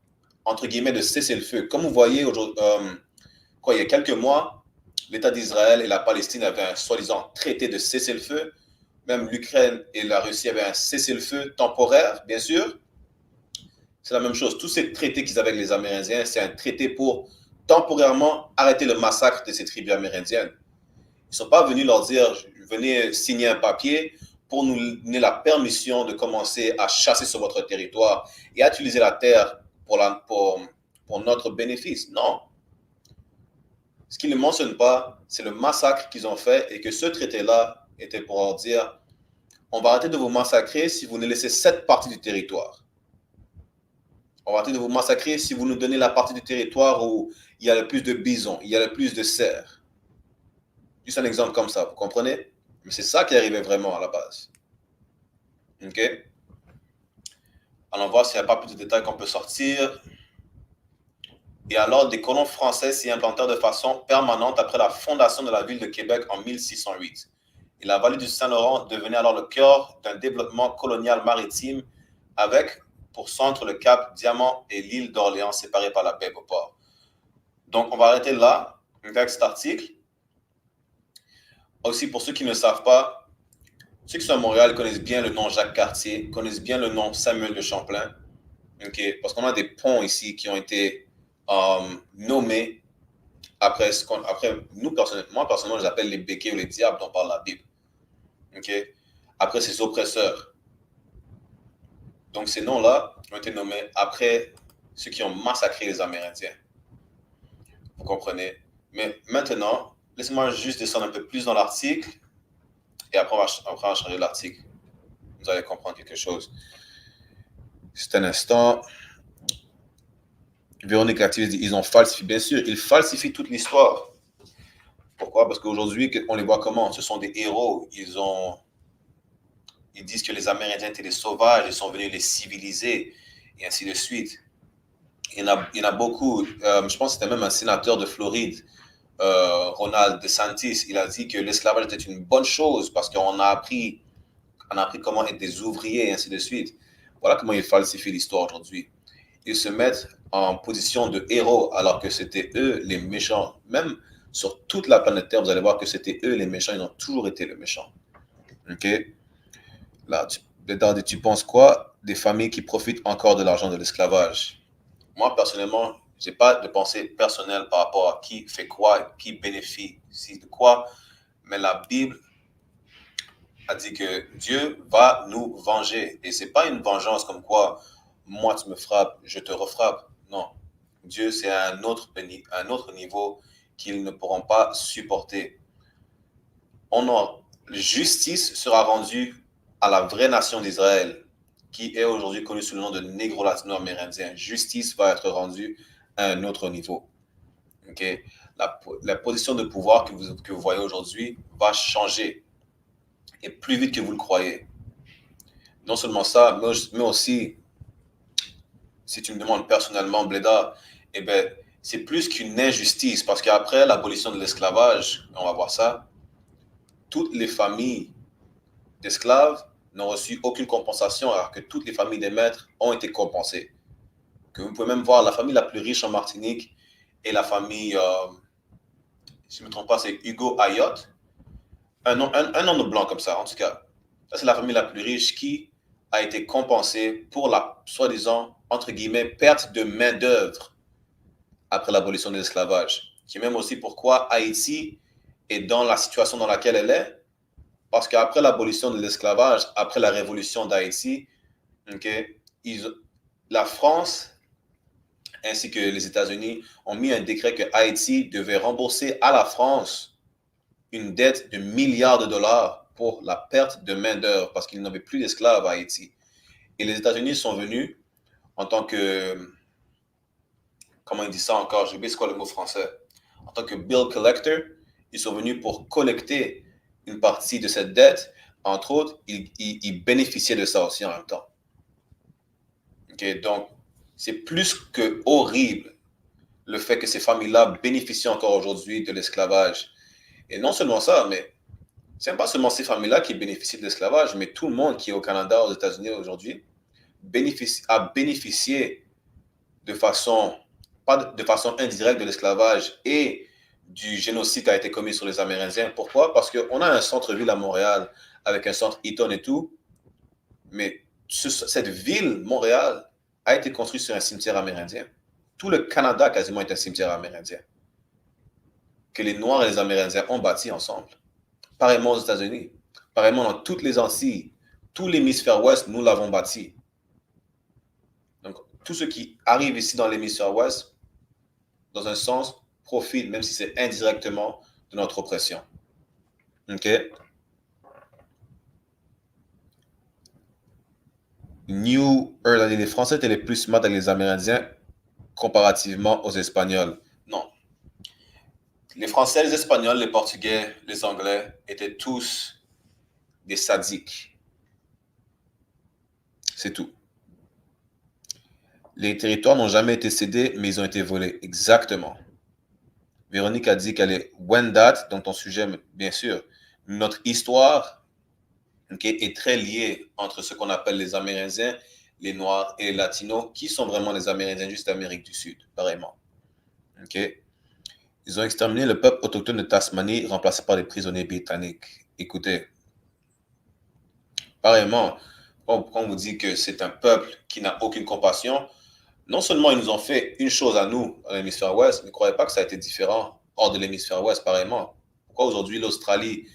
S2: entre guillemets, de cessez-le-feu. Comme vous voyez, il y a quelques mois, l'État d'Israël et la Palestine avaient un soi-disant traité de cessez-le-feu. Même l'Ukraine et la Russie avaient un cessez-le-feu temporaire, bien sûr. C'est la même chose. Tous ces traités qu'ils avaient avec les Amérindiens, c'est un traité pour temporairement arrêter le massacre de ces tribus amérindiennes. Ils ne sont pas venus leur dire, venez signer un papier pour nous donner la permission de commencer à chasser sur votre territoire et à utiliser la terre pour notre bénéfice. Non. Ce qu'ils ne mentionnent pas, c'est le massacre qu'ils ont fait et que ce traité-là était pour leur dire, on va arrêter de vous massacrer si vous nous laissez cette partie du territoire. On va arrêter de vous massacrer si vous nous donnez la partie du territoire où il y a le plus de bisons, il y a le plus de cerfs. Juste un exemple comme ça, vous comprenez? Mais c'est ça qui arrivait vraiment à la base. OK? Allons voir s'il n'y a pas plus de détails qu'on peut sortir. Et alors, des colons français s'y implantèrent de façon permanente après la fondation de la ville de Québec en 1608. Et la vallée du Saint-Laurent devenait alors le cœur d'un développement colonial maritime avec pour centre le cap Diamant et l'île d'Orléans séparées par la baie Beauport. Donc, on va arrêter là avec cet article. Aussi, pour ceux qui ne savent pas, ceux qui sont à Montréal connaissent bien le nom Jacques Cartier, connaissent bien le nom Samuel de Champlain. Okay? Parce qu'on a des ponts ici qui ont été nommés après moi personnellement, je les appelle les béquets ou les diables dont parle la Bible. Okay? Après ces oppresseurs. Donc ces noms-là ont été nommés après ceux qui ont massacré les Amérindiens. Vous comprenez? Mais maintenant, laissez-moi juste descendre un peu plus dans l'article et après on va changer l'article. Vous allez comprendre quelque chose. C'est un instant. Véronique Active dit ils ont falsifié. Bien sûr, ils falsifient toute l'histoire. Pourquoi? Parce qu'aujourd'hui, on les voit comment? Ce sont des héros. Ils disent que les Amérindiens étaient des sauvages, ils sont venus les civiliser, et ainsi de suite. Il y en a beaucoup. Je pense que c'était même un sénateur de Floride, Ronald DeSantis. Il a dit que l'esclavage était une bonne chose parce qu'on a appris comment être des ouvriers, et ainsi de suite. Voilà comment ils falsifient l'histoire aujourd'hui. Ils se mettent en position de héros alors que c'était eux les méchants. Même sur toute la planète Terre, vous allez voir que c'était eux les méchants. Ils ont toujours été les méchants. OK? Là, tu penses quoi des familles qui profitent encore de l'argent de l'esclavage? Moi, personnellement, je n'ai pas de pensée personnelle par rapport à qui fait quoi, qui bénéficie de quoi. Mais la Bible a dit que Dieu va nous venger. Et ce n'est pas une vengeance comme quoi moi tu me frappes, je te refrappe. Non. Dieu, c'est un autre niveau qu'ils ne pourront pas supporter. Justice sera rendue à la vraie nation d'Israël. qui est aujourd'hui connu sous le nom de négro latino-amérindien. Justice va être rendue à un autre niveau. Okay? La position de pouvoir que vous voyez aujourd'hui va changer, et plus vite que vous le croyez. Non seulement ça, mais aussi, si tu me demandes personnellement, Bleda, eh ben, c'est plus qu'une injustice, parce qu'après l'abolition de l'esclavage, on va voir ça, toutes les familles d'esclaves n'ont reçu aucune compensation, alors que toutes les familles des maîtres ont été compensées. Que vous pouvez même voir, la famille la plus riche en Martinique est la famille, si je ne me trompe pas, c'est Hugo Ayotte, un nom de blanc comme ça, en tout cas. Ça, c'est la famille la plus riche qui a été compensée pour la, soi-disant, entre guillemets, perte de main-d'œuvre après l'abolition de l'esclavage. C'est même aussi pourquoi Haïti est dans la situation dans laquelle elle est, parce qu'après l'abolition de l'esclavage, après la révolution d'Haïti, okay, la France ainsi que les États-Unis ont mis un décret que Haïti devait rembourser à la France une dette de milliards de dollars pour la perte de main-d'œuvre parce qu'ils n'avaient plus d'esclaves à Haïti. Et les États-Unis sont venus en tant que, comment ils disent ça encore, j'ai oublié c'est quoi le mot français, en tant que bill collector, ils sont venus pour collecter une partie de cette dette. Entre autres, ils bénéficiaient de ça aussi en même temps. Okay, donc, c'est plus que horrible le fait que ces familles-là bénéficient encore aujourd'hui de l'esclavage. Et non seulement ça, mais ce n'est pas seulement ces familles-là qui bénéficient de l'esclavage, mais tout le monde qui est au Canada, aux États-Unis aujourd'hui, a bénéficié de façon, pas de façon indirecte de l'esclavage et du génocide qui a été commis sur les Amérindiens. Pourquoi? Parce qu'on a un centre-ville à Montréal avec un centre Eaton et tout, mais cette ville, Montréal, a été construite sur un cimetière amérindien. Tout le Canada quasiment est un cimetière amérindien que les Noirs et les Amérindiens ont bâti ensemble. Pareillement aux États-Unis, pareillement dans toutes les Antilles, tout l'hémisphère ouest, nous l'avons bâti. Donc, tous ceux qui arrivent ici dans l'hémisphère ouest, dans un sens, profitent, même si c'est indirectement, de notre oppression. OK? New Earth, les Français étaient les plus smart avec les Amérindiens comparativement aux Espagnols. Non. Les Français, les Espagnols, les Portugais, les Anglais étaient tous des sadiques. C'est tout. Les territoires n'ont jamais été cédés, mais ils ont été volés. Exactement. Véronique a dit qu'elle est Wendat, dans ton sujet, bien sûr. Notre histoire est très liée entre ce qu'on appelle les Amérindiens, les Noirs et les Latinos, qui sont vraiment les Amérindiens juste d'Amérique du Sud, pareillement. Okay? Ils ont exterminé le peuple autochtone de Tasmanie, remplacé par des prisonniers britanniques. Écoutez, pareillement, quand on vous dit que c'est un peuple qui n'a aucune compassion, non seulement ils nous ont fait une chose à nous, à l'hémisphère ouest, mais ne croyez pas que ça a été différent hors de l'hémisphère ouest, pareillement. Pourquoi aujourd'hui l'Australie,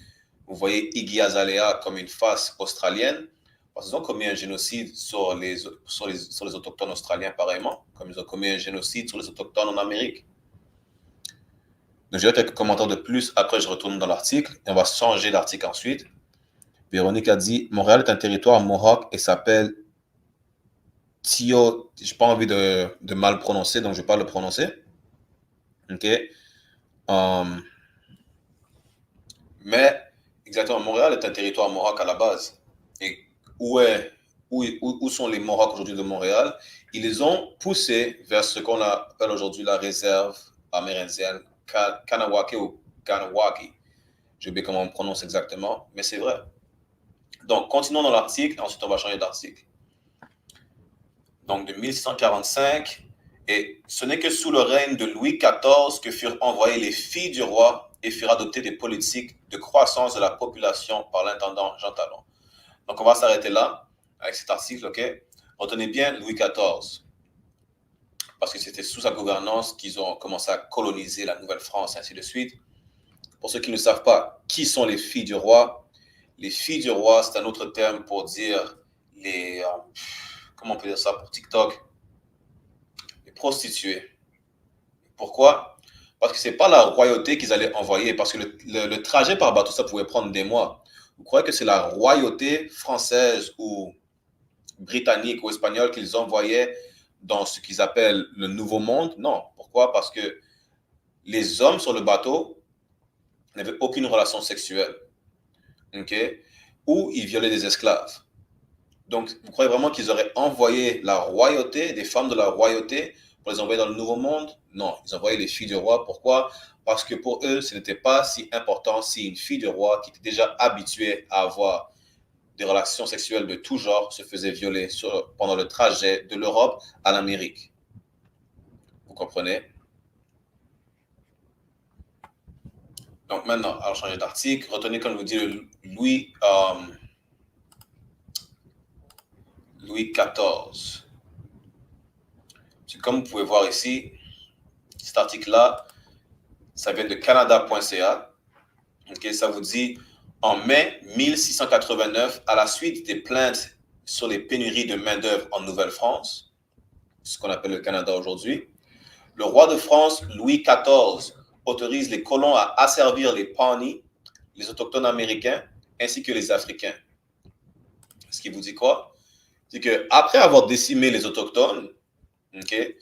S2: vous voyez Iggy Azalea comme une face australienne? Parce qu'ils ont commis un génocide sur les autochtones australiens, pareillement, comme ils ont commis un génocide sur les autochtones en Amérique. Donc, j'ai quelques commentaires de plus. Après, je retourne dans l'article et on va changer l'article ensuite. Véronique a dit, Montréal est un territoire mohawk et s'appelle Tio. Je n'ai pas envie de mal prononcer, donc je ne vais pas le prononcer. OK. Mais, exactement, Montréal est un territoire mohawk à la base. Et où sont les Mohawks aujourd'hui de Montréal? Ils les ont poussés vers ce qu'on appelle aujourd'hui la réserve amérindienne, Kanawake ou Kanawaki. J'ai oublié comment on prononce exactement, mais c'est vrai. Donc, continuons dans l'article, ensuite on va changer d'article. Donc, de 1645, et ce n'est que sous le règne de Louis XIV que furent envoyées les filles du roi et furent adoptées des politiques de croissance de la population par l'intendant Jean Talon. Donc, on va s'arrêter là, avec cet article, OK? Retenez bien Louis XIV, parce que c'était sous sa gouvernance qu'ils ont commencé à coloniser la Nouvelle-France, et ainsi de suite. Pour ceux qui ne savent pas, qui sont les filles du roi? Les filles du roi, c'est un autre terme pour dire les... comment on peut dire ça pour TikTok? Les prostituées. Pourquoi? Parce que ce n'est pas la royauté qu'ils allaient envoyer, parce que le trajet par bateau, ça pouvait prendre des mois. Vous croyez que c'est la royauté française ou britanniques ou espagnols qu'ils envoyaient dans ce qu'ils appellent le Nouveau Monde. Non. Pourquoi? Parce que les hommes sur le bateau n'avaient aucune relation sexuelle. Okay? Ou ils violaient des esclaves. Donc, vous croyez vraiment qu'ils auraient envoyé la royauté, des femmes de la royauté, pour les envoyer dans le Nouveau Monde? Non, ils envoyaient les filles du roi. Pourquoi? Parce que pour eux, ce n'était pas si important si une fille du roi qui était déjà habituée à avoir des relations sexuelles de tout genre se faisait violer pendant le trajet de l'Europe à l'Amérique. Vous comprenez? Donc maintenant, alors changer d'article, retenez comme je vous dis Louis XIV. Comme vous pouvez voir ici, cet article-là, ça vient de canada.ca. Okay, ça vous dit, en mai 1689, à la suite des plaintes sur les pénuries de main-d'œuvre en Nouvelle-France, ce qu'on appelle le Canada aujourd'hui, le roi de France, Louis XIV, autorise les colons à asservir les Pawnees, les autochtones américains, ainsi que les Africains. Ce qui vous dit quoi? C'est qu'après avoir décimé les autochtones, okay,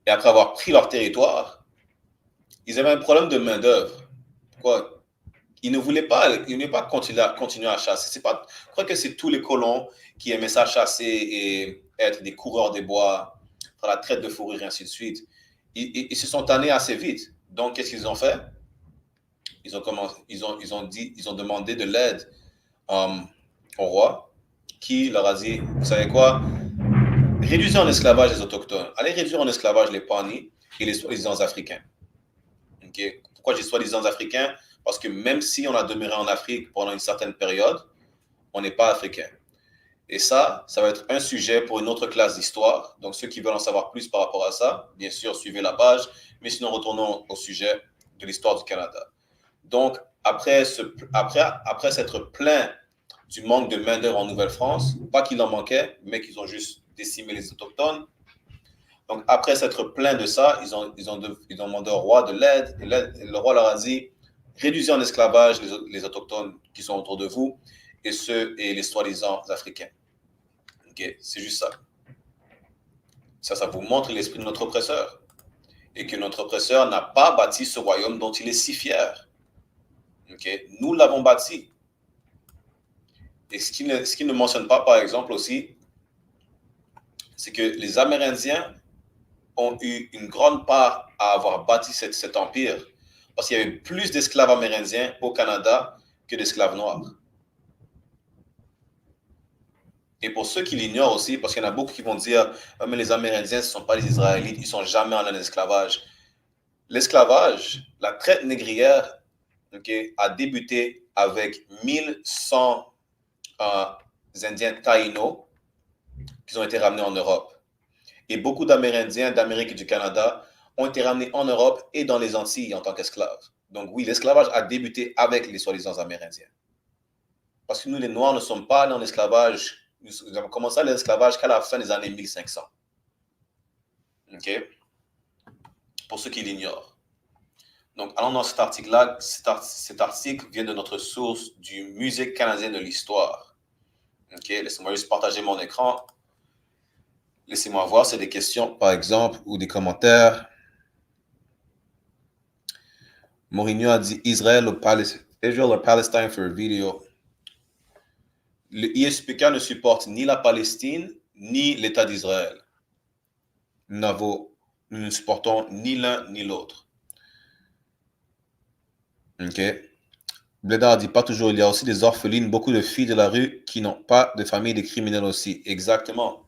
S2: et après avoir pris leur territoire, ils avaient un problème de main-d'œuvre. Pourquoi? Ils ne voulaient pas continuer à chasser. Je crois que c'est tous les colons qui aimaient ça chasser et être des coureurs des bois, faire la traite de fourrure et ainsi de suite. Ils se sont tannés assez vite. Donc, qu'est-ce qu'ils ont fait? Ils ont demandé de l'aide au roi, qui leur a dit, vous savez quoi? Réduisez en esclavage les autochtones. Allez réduire en esclavage les Pawnees et les soi-disant africains. Okay? Pourquoi j'ai soi-disant africains? Parce que même si on a demeuré en Afrique pendant une certaine période, on n'est pas africain. Et ça va être un sujet pour une autre classe d'histoire. Donc, ceux qui veulent en savoir plus par rapport à ça, bien sûr, suivez la page. Mais sinon, retournons au sujet de l'histoire du Canada. Donc, après s'être plaint du manque de main-d'œuvre en Nouvelle-France, pas qu'il en manquait, mais qu'ils ont juste décimé les Autochtones. Donc, après s'être plaint de ça, ils ont demandé au roi de l'aide. Et le roi leur a dit, réduisez en esclavage les Autochtones qui sont autour de vous et les soi-disant Africains. Okay? C'est juste ça. Ça vous montre l'esprit de notre oppresseur. Et que notre oppresseur n'a pas bâti ce royaume dont il est si fier. Okay? Nous l'avons bâti. Et ce qu'il ne mentionne pas, par exemple, aussi, c'est que les Amérindiens ont eu une grande part à avoir bâti cet empire. Parce qu'il y avait plus d'esclaves amérindiens au Canada que d'esclaves noirs. Et pour ceux qui l'ignorent aussi, parce qu'il y en a beaucoup qui vont dire « mais les Amérindiens, ce ne sont pas les Israélites, ils ne sont jamais en esclavage ». L'esclavage, la traite négrière, okay, a débuté avec 1100 Indiens taïnos qui ont été ramenés en Europe. Et beaucoup d'Amérindiens d'Amérique et du Canada ont été ramenés en Europe et dans les Antilles en tant qu'esclaves. Donc oui, l'esclavage a débuté avec les soi-disant Amérindiens. Parce que nous, les Noirs, ne sommes pas allés en esclavage. Nous avons commencé l'esclavage qu'à la fin des années 1500. OK? Pour ceux qui l'ignorent. Donc, allons dans cet article-là. Cet article vient de notre source du Musée canadien de l'histoire. OK? Laissez-moi juste partager mon écran. Laissez-moi voir si c'est des questions, par exemple, ou des commentaires. Mourinho a dit Israel or Palestine for a video. Le ISPK ne supporte ni la Palestine, ni l'État d'Israël. Nous ne supportons ni l'un ni l'autre. OK. Blédard dit pas toujours, il y a aussi des orphelines, beaucoup de filles de la rue qui n'ont pas de famille, des criminels aussi. Exactement.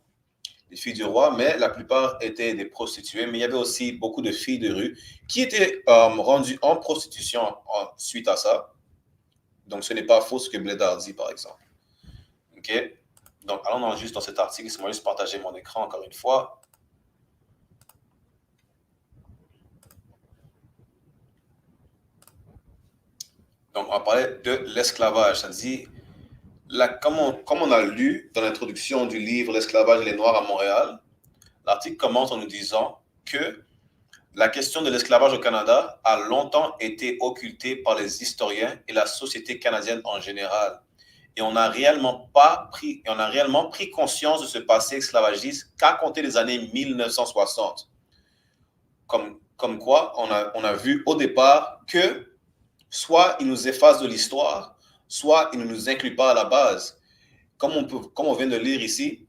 S2: Les filles du roi, mais la plupart étaient des prostituées, mais il y avait aussi beaucoup de filles de rue qui étaient rendues en prostitution suite à ça. Donc, ce n'est pas faux ce que Blédard dit, par exemple. OK? Donc, allons juste dans cet article. Laissez-moi juste partager mon écran encore une fois. Donc, on va parler de l'esclavage. Ça dit, comme on a lu dans l'introduction du livre L'esclavage et les Noirs à Montréal, l'article commence en nous disant que la question de l'esclavage au Canada a longtemps été occultée par les historiens et la société canadienne en général, Et on a réellement pris conscience de ce passé esclavagiste qu'à compter des années 1960. Comme quoi, on a vu au départ que soit il nous efface de l'histoire, soit il ne nous inclut pas à la base. Comme on vient de lire ici,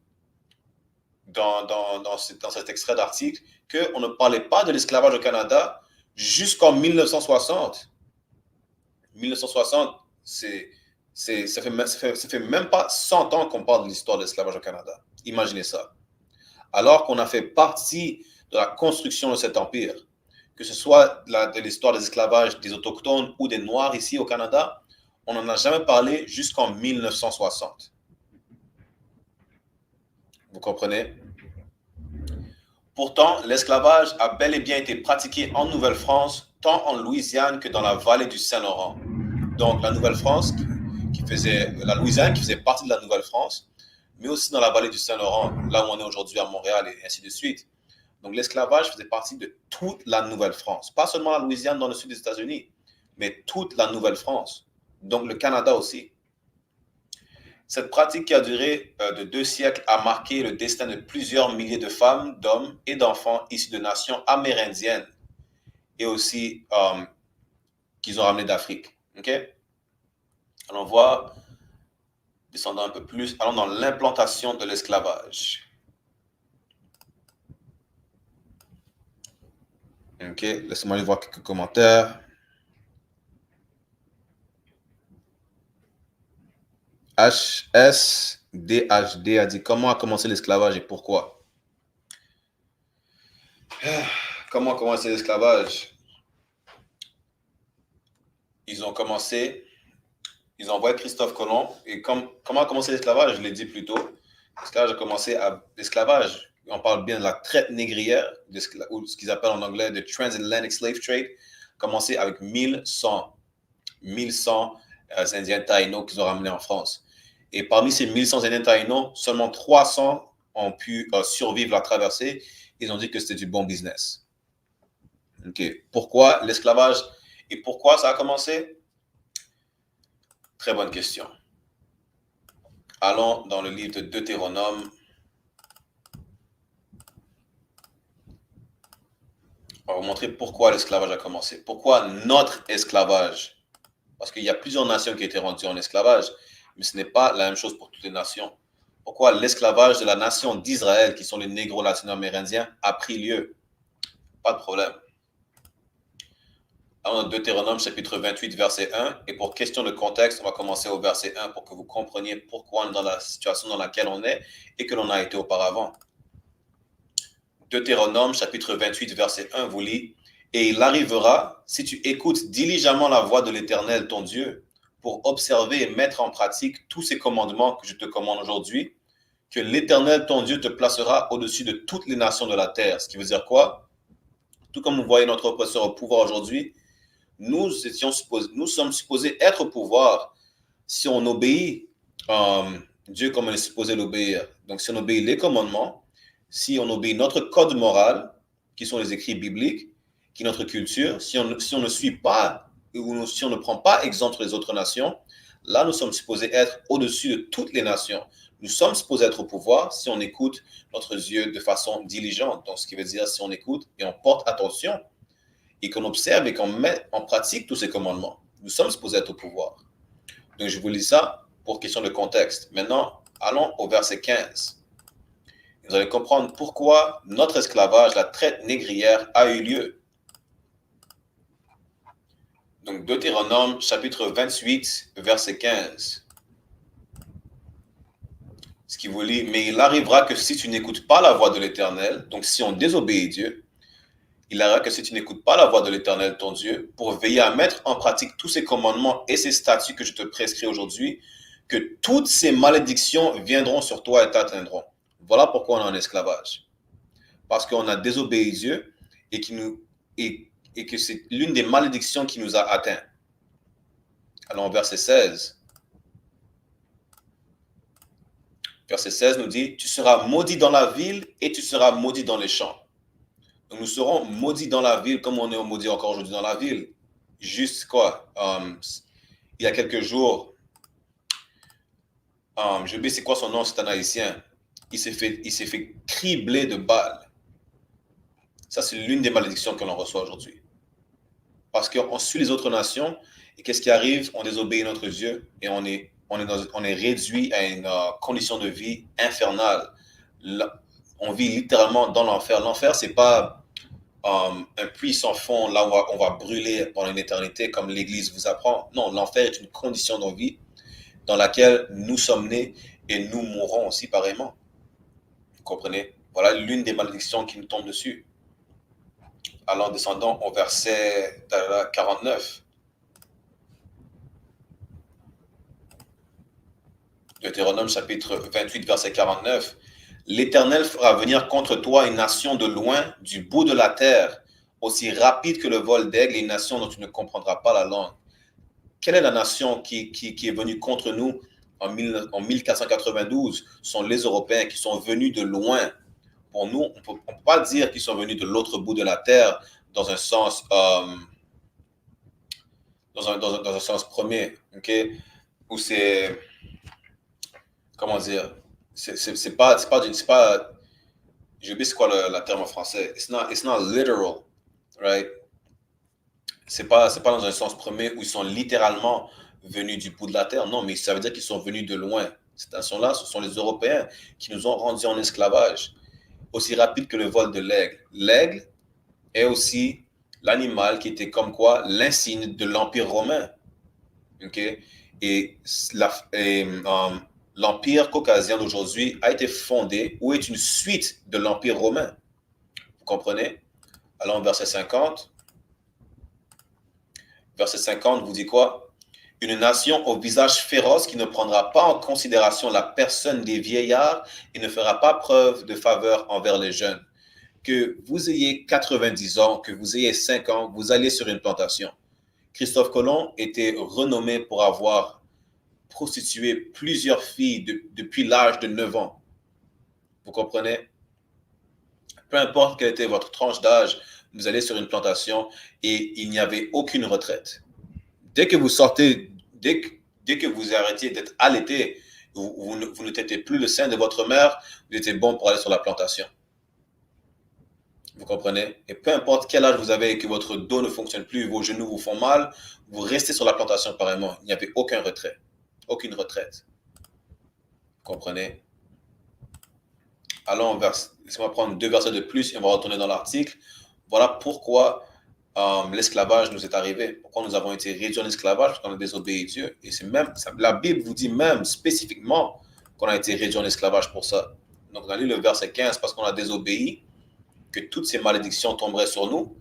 S2: dans cet extrait d'article, qu'on ne parlait pas de l'esclavage au Canada jusqu'en 1960. 1960, ça fait même pas 100 ans qu'on parle de l'histoire de l'esclavage au Canada. Imaginez ça. Alors qu'on a fait partie de la construction de cet empire, que ce soit de l'histoire des esclavages des Autochtones ou des Noirs ici au Canada, on n'en a jamais parlé jusqu'en 1960. Vous comprenez? Pourtant, l'esclavage a bel et bien été pratiqué en Nouvelle-France, tant en Louisiane que dans la vallée du Saint-Laurent. Donc, la Nouvelle-France, la Louisiane qui faisait partie de la Nouvelle-France, mais aussi dans la vallée du Saint-Laurent, là où on est aujourd'hui à Montréal et ainsi de suite. Donc, l'esclavage faisait partie de toute la Nouvelle-France. Pas seulement la Louisiane dans le sud des États-Unis, mais toute la Nouvelle-France. Donc, le Canada aussi. Cette pratique qui a duré de 2 siècles a marqué le destin de plusieurs milliers de femmes, d'hommes et d'enfants issus de nations amérindiennes et aussi qu'ils ont ramené d'Afrique. OK? Allons voir, descendons un peu plus, allons dans l'implantation de l'esclavage. OK, laissez-moi aller voir quelques commentaires. HSDHD a dit comment a commencé l'esclavage et pourquoi. Comment a commencé l'esclavage? Ils ont envoyé Christophe Colomb et comment a commencé l'esclavage? Je l'ai dit plus tôt. L'esclavage, on parle bien de la traite négrière, ou ce qu'ils appellent en anglais the transatlantic slave trade, commencé avec 1100 Indiens taïnos qu'ils ont ramenés en France. Et parmi ces 1100 Indiens taïnos, seulement 300 ont pu survivre la traversée. Ils ont dit que c'était du bon business. OK. Pourquoi l'esclavage et pourquoi ça a commencé? Très bonne question. Allons dans le livre de Deutéronome. On va vous montrer pourquoi l'esclavage a commencé. Pourquoi notre esclavage? Parce qu'il y a plusieurs nations qui étaient rendues en esclavage, mais ce n'est pas la même chose pour toutes les nations. Pourquoi l'esclavage de la nation d'Israël, qui sont les négros latino-amérindiens, a pris lieu? Pas de problème. Alors, Deutéronome, chapitre 28, verset 1. Et pour question de contexte, on va commencer au verset 1 pour que vous compreniez pourquoi on est dans la situation dans laquelle on est et que l'on a été auparavant. Deutéronome, chapitre 28, verset 1, vous lit « Et il arrivera, si tu écoutes diligemment la voix de l'Éternel, ton Dieu, pour observer et mettre en pratique tous ces commandements que je te commande aujourd'hui, que l'Éternel, ton Dieu, te placera au-dessus de toutes les nations de la terre. » Ce qui veut dire quoi? Tout comme vous voyez notre oppresseur au pouvoir aujourd'hui, nous sommes supposés être au pouvoir si on obéit Dieu comme on est supposé l'obéir. Donc, si on obéit les commandements, si on obéit notre code moral, qui sont les écrits bibliques, qui est notre culture, si on ne suit pas ou si on ne prend pas exemple sur les autres nations, là, nous sommes supposés être au-dessus de toutes les nations. Nous sommes supposés être au pouvoir si on écoute notre Dieu de façon diligente. Donc, ce qui veut dire si on écoute et on porte attention et qu'on observe et qu'on met en pratique tous ces commandements. Nous sommes supposés être au pouvoir. Donc, je vous lis ça pour question de contexte. Maintenant, allons au verset 15. Vous allez comprendre pourquoi notre esclavage, la traite négrière, a eu lieu. Donc, Deutéronome, chapitre 28, verset 15. Ce qui vous lit, « Mais il arrivera que si tu n'écoutes pas la voix de l'Éternel, donc si on désobéit Dieu, il arrivera que si tu n'écoutes pas la voix de l'Éternel, ton Dieu, pour veiller à mettre en pratique tous ces commandements et ces statuts que je te prescris aujourd'hui, que toutes ces malédictions viendront sur toi et t'atteindront. » Voilà pourquoi on est en esclavage. Parce qu'on a désobéi Dieu et que c'est l'une des malédictions qui nous a atteints. Alors, verset 16. Verset 16 nous dit, « Tu seras maudit dans la ville et tu seras maudit dans les champs. » Donc, nous serons maudits dans la ville comme on est maudit encore aujourd'hui dans la ville. Juste quoi? Il y a quelques jours, Je sais c'est quoi son nom, c'est un haïtien. Il s'est fait cribler de balles. Ça, c'est l'une des malédictions que l'on reçoit aujourd'hui. Parce qu'on suit les autres nations, et qu'est-ce qui arrive? On désobéit notre Dieu, et on est réduit à une condition de vie infernale. Là, on vit littéralement dans l'enfer. L'enfer, c'est pas un puits sans fond, là où on va brûler pendant une éternité, comme l'Église vous apprend. Non, l'enfer est une condition de vie dans laquelle nous sommes nés, et nous mourrons aussi pareillement. Vous comprenez? Voilà l'une des malédictions qui nous tombe dessus. Alors, descendons au verset 49. Deutéronome chapitre 28, verset 49. L'Éternel fera venir contre toi une nation de loin, du bout de la terre, aussi rapide que le vol d'aigle, et une nation dont tu ne comprendras pas la langue. Quelle est la nation qui est venue contre nous en 1492? Ce sont les Européens qui sont venus de loin. Pour nous, on ne peut pas dire qu'ils sont venus de l'autre bout de la terre dans un sens, dans un sens premier, ok? Où c'est, comment dire, c'est pas, j'ai oublié c'est quoi le terme en français. It's not literal, right? C'est pas dans un sens premier où ils sont littéralement venus du bout de la terre. Non, mais ça veut dire qu'ils sont venus de loin. Ces nations-là, ce sont les Européens qui nous ont rendus en esclavage. Aussi rapide que le vol de l'aigle. L'aigle est aussi l'animal qui était comme quoi l'insigne de l'Empire romain. Okay? Et l'Empire caucasien d'aujourd'hui a été fondé ou est une suite de l'Empire romain. Vous comprenez? Allons au verset 50. Verset 50 vous dit quoi? Une nation au visage féroce qui ne prendra pas en considération la personne des vieillards et ne fera pas preuve de faveur envers les jeunes. Que vous ayez 90 ans, que vous ayez 5 ans, vous allez sur une plantation. Christophe Colomb était renommé pour avoir prostitué plusieurs filles depuis l'âge de 9 ans. Vous comprenez? Peu importe quelle était votre tranche d'âge, vous allez sur une plantation et il n'y avait aucune retraite. Dès que vous sortez, dès que vous arrêtiez d'être allaité, vous ne t'étiez plus le sein de votre mère, vous étiez bon pour aller sur la plantation. Vous comprenez? Et peu importe quel âge vous avez et que votre dos ne fonctionne plus, vos genoux vous font mal, vous restez sur la plantation pareillement. Il n'y avait aucun retrait. Aucune retraite. Vous comprenez? Allons, laissez-moi prendre 2 versets de plus et on va retourner dans l'article. Voilà pourquoi l'esclavage nous est arrivé. Pourquoi nous avons été réduits en esclavage? Parce qu'on a désobéi Dieu. Et c'est même, la Bible vous dit même spécifiquement qu'on a été réduits en esclavage pour ça. Donc, on a lu le verset 15 parce qu'on a désobéi, que toutes ces malédictions tomberaient sur nous.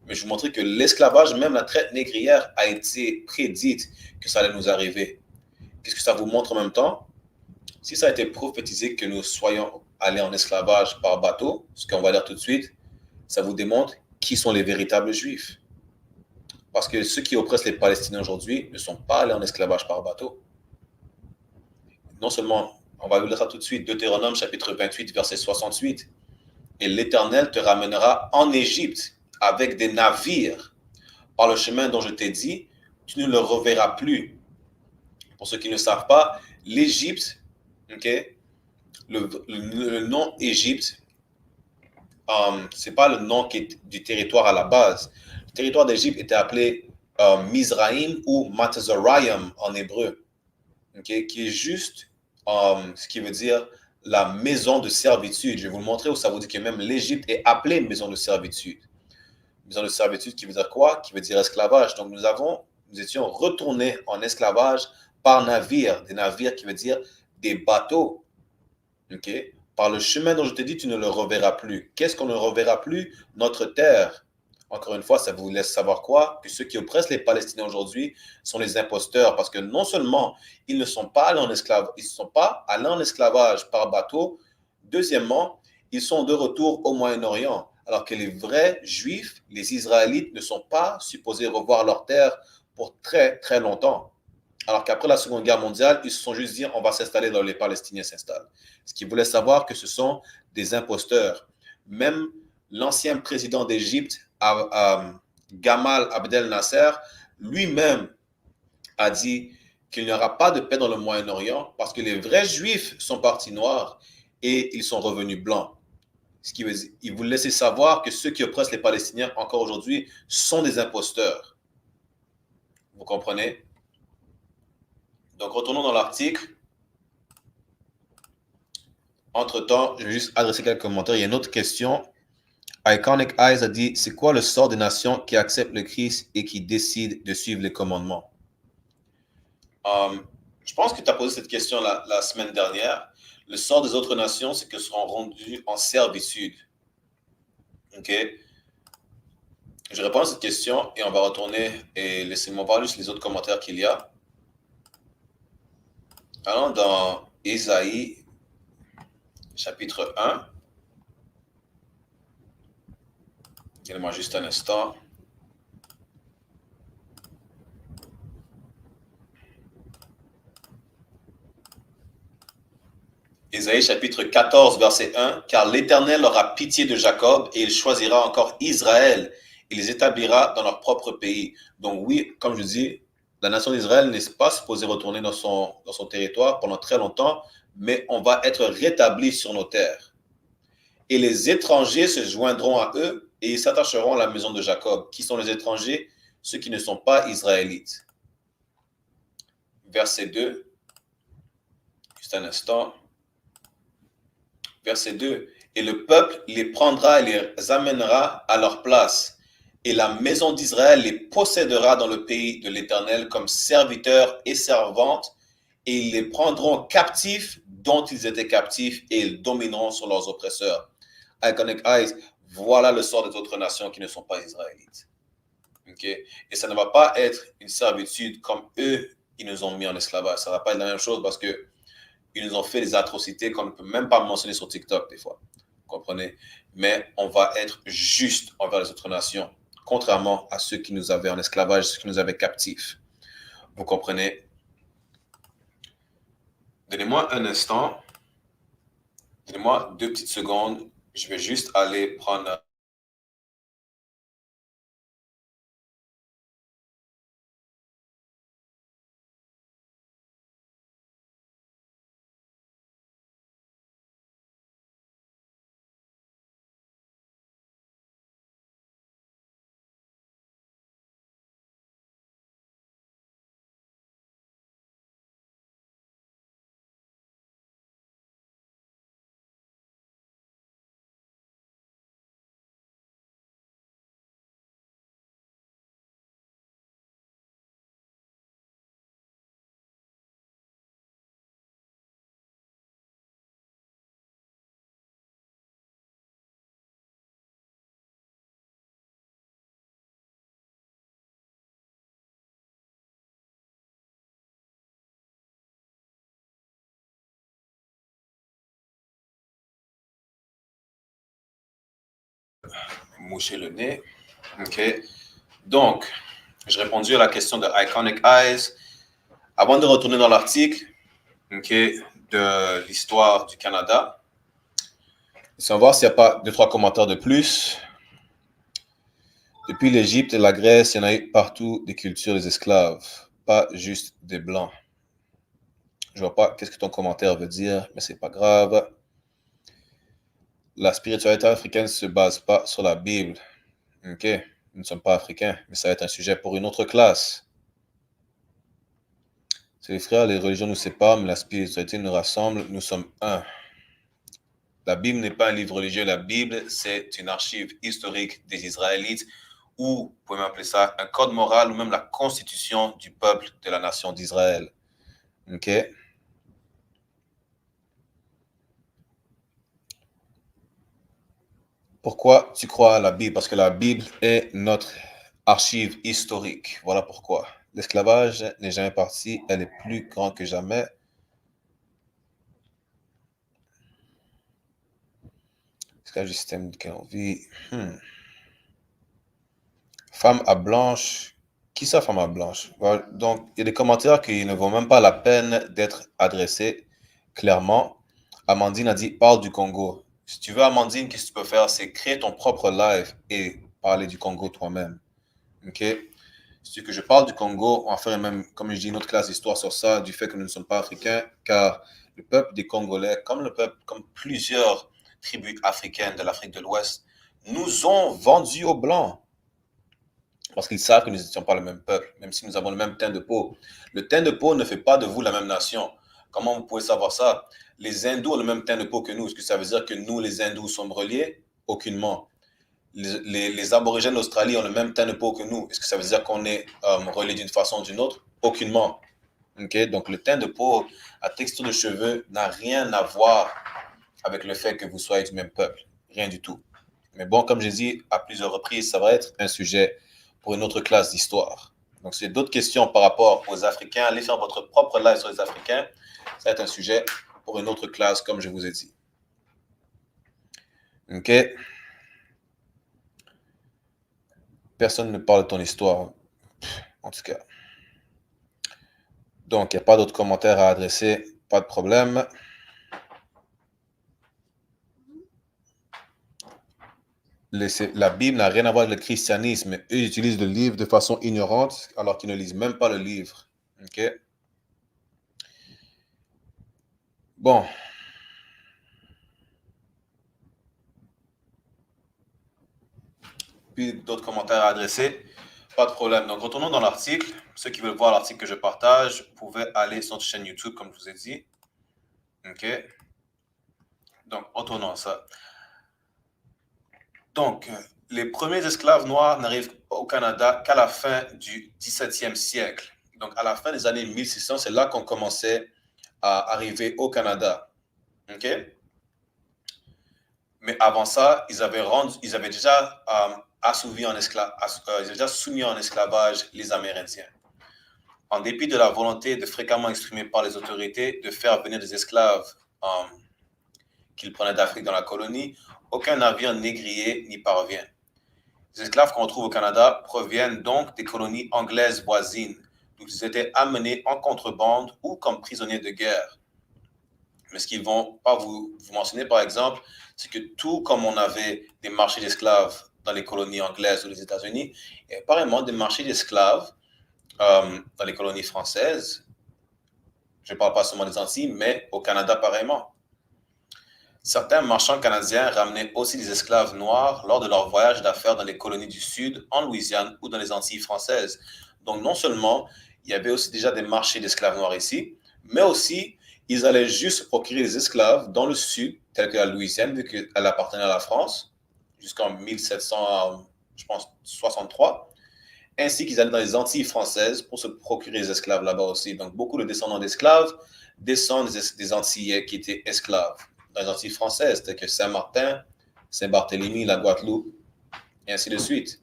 S2: Mais je vous montrais que l'esclavage, même la traite négrière, a été prédite que ça allait nous arriver. Qu'est-ce que ça vous montre en même temps? Si ça a été prophétisé que nous soyons allés en esclavage par bateau, ce qu'on va dire tout de suite, ça vous démontre qui sont les véritables Juifs. Parce que ceux qui oppressent les Palestiniens aujourd'hui ne sont pas allés en esclavage par bateau. Non seulement, on va vous lire ça tout de suite, Deutéronome chapitre 28, verset 68. Et l'Éternel te ramènera en Égypte avec des navires par le chemin dont je t'ai dit, tu ne le reverras plus. Pour ceux qui ne savent pas, l'Égypte, okay, le nom Égypte, c'est pas le nom qui est du territoire à la base. Le territoire d'Égypte était appelé Mizraïm ou Matazorayim en hébreu, okay, qui est juste ce qui veut dire la maison de servitude. Je vais vous le montrer où ça vous dit que même l'Égypte est appelée maison de servitude. Maison de servitude qui veut dire quoi? Qui veut dire esclavage. Donc nous étions retournés en esclavage par navire. Des navires qui veut dire des bateaux. Okay? Par le chemin dont je t'ai dit, tu ne le reverras plus. Qu'est-ce qu'on ne reverra plus? Notre terre. Encore une fois, ça vous laisse savoir quoi? Que ceux qui oppressent les Palestiniens aujourd'hui sont les imposteurs, parce que non seulement ils ne sont pas allés en esclavage, ils ne sont pas allés en esclavage par bateau. Deuxièmement, ils sont de retour au Moyen-Orient, alors que les vrais Juifs, les Israélites, ne sont pas supposés revoir leur terre pour très, très longtemps. Alors qu'après la Seconde Guerre mondiale, ils se sont juste dit on va s'installer là où les Palestiniens s'installent. Ce qui voulait savoir que ce sont des imposteurs. Même l'ancien président d'Égypte, Gamal Abdel Nasser, lui-même a dit qu'il n'y aura pas de paix dans le Moyen-Orient parce que les vrais Juifs sont partis noirs et ils sont revenus blancs. Ce qui veut dire, il vous laisse savoir que ceux qui oppressent les Palestiniens encore aujourd'hui sont des imposteurs. Vous comprenez? Donc, retournons dans l'article. Entre-temps, je vais juste adresser quelques commentaires. Il y a une autre question. Iconic Eyes a dit, c'est quoi le sort des nations qui acceptent le Christ et qui décident de suivre les commandements? Je pense que tu as posé cette question la semaine dernière. Le sort des autres nations, c'est qu'elles seront rendues en servitude. OK? Je réponds à cette question et on va retourner et laissez-moi voir juste les autres commentaires qu'il y a. Allons dans Ésaïe, chapitre 1. Donnez-moi juste un instant. Ésaïe chapitre 14, verset 1. Car l'Éternel aura pitié de Jacob et il choisira encore Israël. Il les établira dans leur propre pays. Donc oui, comme je dis, la nation d'Israël n'est pas supposée retourner dans son territoire pendant très longtemps, mais on va être rétabli sur nos terres. Et les étrangers se joindront à eux et ils s'attacheront à la maison de Jacob. Qui sont les étrangers? Ceux qui ne sont pas israélites. Verset 2. Juste un instant. Verset 2. Et le peuple les prendra et les amènera à leur place. Et la maison d'Israël les possédera dans le pays de l'Éternel comme serviteurs et servantes. Et ils les prendront captifs dont ils étaient captifs et ils domineront sur leurs oppresseurs. Iconic Eyes, voilà le sort des autres nations qui ne sont pas israélites. Okay? Et ça ne va pas être une servitude comme eux, ils nous ont mis en esclavage. Ça ne va pas être la même chose parce que ils nous ont fait des atrocités qu'on ne peut même pas mentionner sur TikTok des fois. Vous comprenez? Mais on va être juste envers les autres nations, contrairement à ceux qui nous avaient en esclavage, ceux qui nous avaient captifs. Vous comprenez? Donnez-moi un instant. Donnez-moi 2 petites secondes. Je vais juste aller prendre... moucher le nez. OK. Donc, j'ai répondu à la question de Iconic Eyes. Avant de retourner dans l'article, okay, de l'histoire du Canada, laissons voir s'il n'y a pas 2-3 commentaires de plus. Depuis l'Égypte et la Grèce, il y en a eu partout des cultures des esclaves, pas juste des blancs. Je ne vois pas qu'est-ce que ton commentaire veut dire, mais c'est pas grave. La spiritualité africaine ne se base pas sur la Bible. OK, nous ne sommes pas africains, mais ça va être un sujet pour une autre classe. C'est les frères, les religions nous séparent, mais la spiritualité nous rassemble, nous sommes un. La Bible n'est pas un livre religieux, la Bible, c'est une archive historique des Israélites, ou vous pouvez m'appeler ça un code moral, ou même la constitution du peuple de la nation d'Israël. OK? Pourquoi tu crois à la Bible? Parce que la Bible est notre archive historique. Voilà pourquoi. L'esclavage n'est jamais parti, elle est plus grande que jamais. Esclavage du système duquel on vit. Femme à blanche. Qui ça, femme à blanche? Voilà. Donc, il y a des commentaires qui ne vaut même pas la peine d'être adressés clairement. Amandine a dit, parle du Congo. Si tu veux, Amandine, qu'est-ce que tu peux faire? C'est créer ton propre live et parler du Congo toi-même. OK? Si que je parle du Congo, on va faire même, comme je dis, une autre classe d'histoire sur ça, du fait que nous ne sommes pas africains, car le peuple des Congolais, comme plusieurs tribus africaines de l'Afrique de l'Ouest, nous ont vendus aux Blancs. Parce qu'ils savent que nous n'étions pas le même peuple, même si nous avons le même teint de peau. Le teint de peau ne fait pas de vous la même nation. Comment vous pouvez savoir ça? Les hindous ont le même teint de peau que nous. Est-ce que ça veut dire que nous, les hindous, sommes reliés? Aucunement. Les aborigènes d'Australie ont le même teint de peau que nous. Est-ce que ça veut dire qu'on est reliés d'une façon ou d'une autre? Aucunement. Okay? Donc, le teint de peau, la texture de cheveux n'a rien à voir avec le fait que vous soyez du même peuple. Rien du tout. Mais bon, comme j'ai dit à plusieurs reprises, ça va être un sujet pour une autre classe d'histoire. Donc, si vous avez d'autres questions par rapport aux Africains, allez faire votre propre live sur les Africains. Ça va être un sujet pour une autre classe, comme je vous ai dit. OK? Personne ne parle de ton histoire, en tout cas. Donc, il n'y a pas d'autres commentaires à adresser. Pas de problème. La Bible n'a rien à voir avec le christianisme. Eux, ils utilisent le livre de façon ignorante, alors qu'ils ne lisent même pas le livre. OK? Bon. Puis d'autres commentaires à adresser. Pas de problème. Donc, retournons dans l'article. Ceux qui veulent voir l'article que je partage, vous pouvez aller sur notre chaîne YouTube, comme je vous ai dit. OK? Donc, retournons à ça. Donc, les premiers esclaves noirs n'arrivent au Canada qu'à la fin du 17e siècle. Donc, à la fin des années 1600, c'est là qu'on commençait à arriver au Canada. OK? Mais avant ça, ils avaient déjà ils avaient déjà soumis en esclavage les Amérindiens. En dépit de la volonté fréquemment exprimée par les autorités de faire venir des esclaves qu'ils prenaient d'Afrique dans la colonie, aucun navire négrier n'y parvient. Les esclaves qu'on trouve au Canada proviennent donc des colonies anglaises voisines, d'où ils étaient amenés en contrebande ou comme prisonniers de guerre. Mais ce qu'ils ne vont pas vous mentionner, par exemple, c'est que tout comme on avait des marchés d'esclaves dans les colonies anglaises ou les États-Unis, il y a apparemment des marchés d'esclaves dans les colonies françaises. Je ne parle pas seulement des Antilles, mais au Canada, pareillement. Certains marchands canadiens ramenaient aussi des esclaves noirs lors de leur voyage d'affaires dans les colonies du Sud, en Louisiane ou dans les Antilles françaises. Donc, non seulement il y avait aussi déjà des marchés d'esclaves noirs ici, mais aussi ils allaient juste procurer des esclaves dans le Sud, tel que la Louisiane, vu qu'elle appartenait à la France, jusqu'en 1763, ainsi qu'ils allaient dans les Antilles françaises pour se procurer des esclaves là-bas aussi. Donc, beaucoup de descendants d'esclaves descendent des Antillais qui étaient esclaves dans les Antilles françaises, telles que Saint-Martin, Saint-Barthélemy, la Guadeloupe, et ainsi de suite.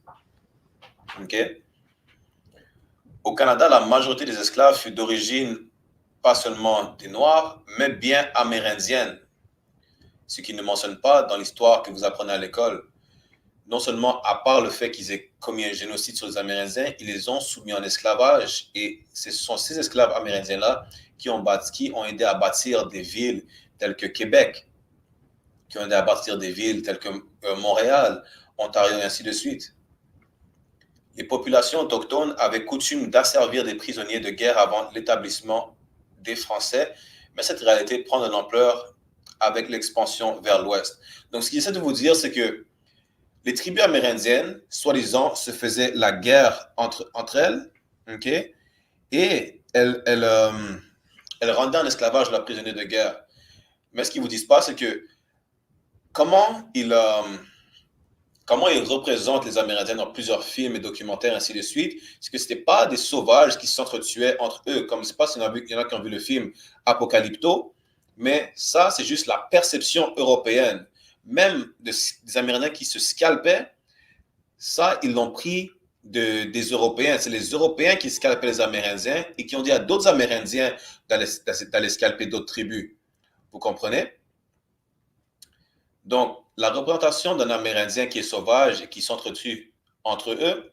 S2: OK? Au Canada, la majorité des esclaves fut d'origine pas seulement des Noirs, mais bien amérindienne, ce qui ne mentionne pas dans l'histoire que vous apprenez à l'école. Non seulement, à part le fait qu'ils aient commis un génocide sur les Amérindiens, ils les ont soumis en esclavage. Et ce sont ces esclaves amérindiens-là qui ont aidé à bâtir des villes telles que Québec, qui ont aidé à bâtir des villes telles que Montréal, Ontario, et ainsi de suite. Les populations autochtones avaient coutume d'asservir des prisonniers de guerre avant l'établissement des Français, mais cette réalité prend de l'ampleur avec l'expansion vers l'ouest. Donc, ce qu'il essaie de vous dire, c'est que les tribus amérindiennes, soi-disant, se faisaient la guerre entre elles, OK? Et elles rendaient en esclavage leurs prisonniers de guerre. Mais ce qu'ils ne vous disent pas, c'est que comment ils représentent les Amérindiens dans plusieurs films et documentaires, ainsi de suite, c'est que ce n'étaient pas des sauvages qui s'entretuaient entre eux, comme je ne sais pas s'il y en a qui ont vu le film Apocalypto, mais ça, c'est juste la perception européenne. Même des Amérindiens qui se scalpaient, ça, ils l'ont pris des Européens. C'est les Européens qui scalpaient les Amérindiens et qui ont dit à d'autres Amérindiens d'aller scalper d'autres tribus. Vous comprenez? Donc, la représentation d'un Amérindien qui est sauvage et qui s'entretue entre eux,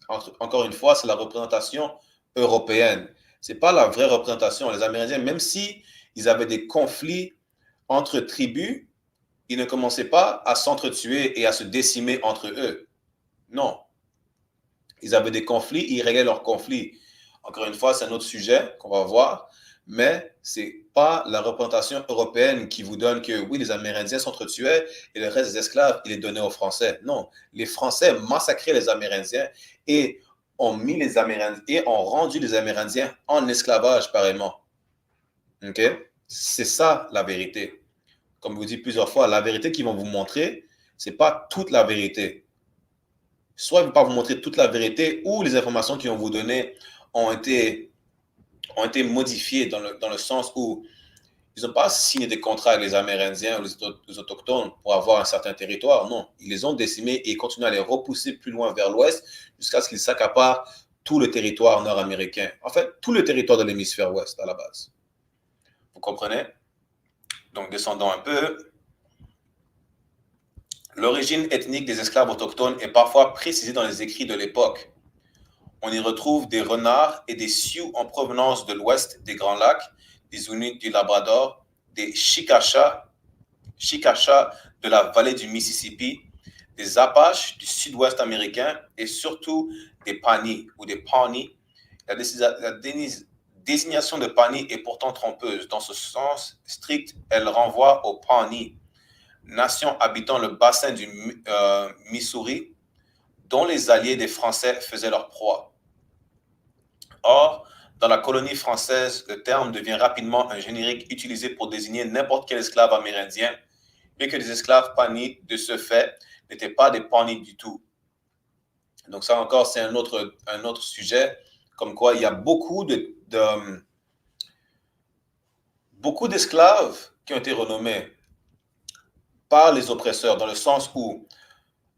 S2: encore une fois, c'est la représentation européenne. Ce n'est pas la vraie représentation. Les Amérindiens, même si ils avaient des conflits entre tribus, ils ne commençaient pas à s'entretuer et à se décimer entre eux. Non. Ils avaient des conflits, ils réglaient leurs conflits. Encore une fois, c'est un autre sujet qu'on va voir, mais ce n'est pas la représentation européenne qui vous donne que oui, les Amérindiens s'entretuaient et le reste des esclaves, il est donné aux Français. Non, les Français massacraient les Amérindiens et ont mis les Amérindiens et ont rendu les Amérindiens en esclavage pareillement. OK? C'est ça la vérité. Comme je vous dis plusieurs fois, la vérité qu'ils vont vous montrer, ce n'est pas toute la vérité. Soit ils ne vont pas vous montrer toute la vérité ou les informations qu'ils vont vous donner ont été modifiées dans le sens où ils n'ont pas signé des contrats avec les Amérindiens ou les Autochtones pour avoir un certain territoire. Non, ils les ont décimés et continuent à les repousser plus loin vers l'ouest jusqu'à ce qu'ils s'accaparent tout le territoire nord-américain. En fait, tout le territoire de l'hémisphère ouest à la base. Vous comprenez? Donc, descendons un peu. L'origine ethnique des esclaves autochtones est parfois précisée dans les écrits de l'époque. On y retrouve des renards et des sioux en provenance de l'ouest des Grands Lacs, des Inuits du Labrador, des Chickasha de la vallée du Mississippi, des Apaches du sud-ouest américain et surtout des Pawnee ou des Pawnee. La désignation de Pawnee est pourtant trompeuse. Dans ce sens strict, elle renvoie aux Pawnee, nation habitant le bassin du Missouri, dont les alliés des Français faisaient leur proie. Or, dans la colonie française, le terme devient rapidement un générique utilisé pour désigner n'importe quel esclave amérindien, bien que les esclaves Pawnee, de ce fait, n'étaient pas des Pawnee du tout. Donc ça encore, c'est un autre sujet, comme quoi il y a beaucoup d'esclaves qui ont été renommés par les oppresseurs, dans le sens où,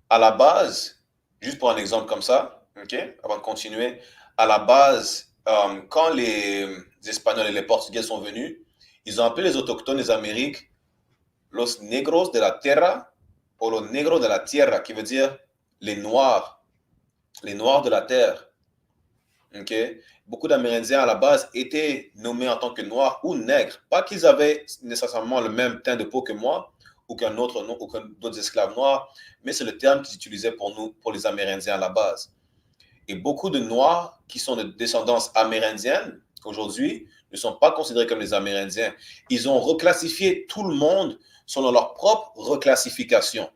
S2: à la base, juste pour un exemple comme ça, okay, avant de continuer, à la base, quand les Espagnols et les Portugais sont venus, ils ont appelé les autochtones des Amériques los negros de la tierra ou los negros de la tierra, qui veut dire les noirs de la terre. Okay? Beaucoup d'Amérindiens à la base étaient nommés en tant que noirs ou nègres. Pas qu'ils avaient nécessairement le même teint de peau que moi ou qu'un autre ou qu'un d'autres esclaves noirs, mais c'est le terme qu'ils utilisaient pour nous, pour les Amérindiens à la base. Et beaucoup de Noirs qui sont de descendance amérindienne aujourd'hui ne sont pas considérés comme des Amérindiens. Ils ont reclassifié tout le monde selon leur propre reclassification.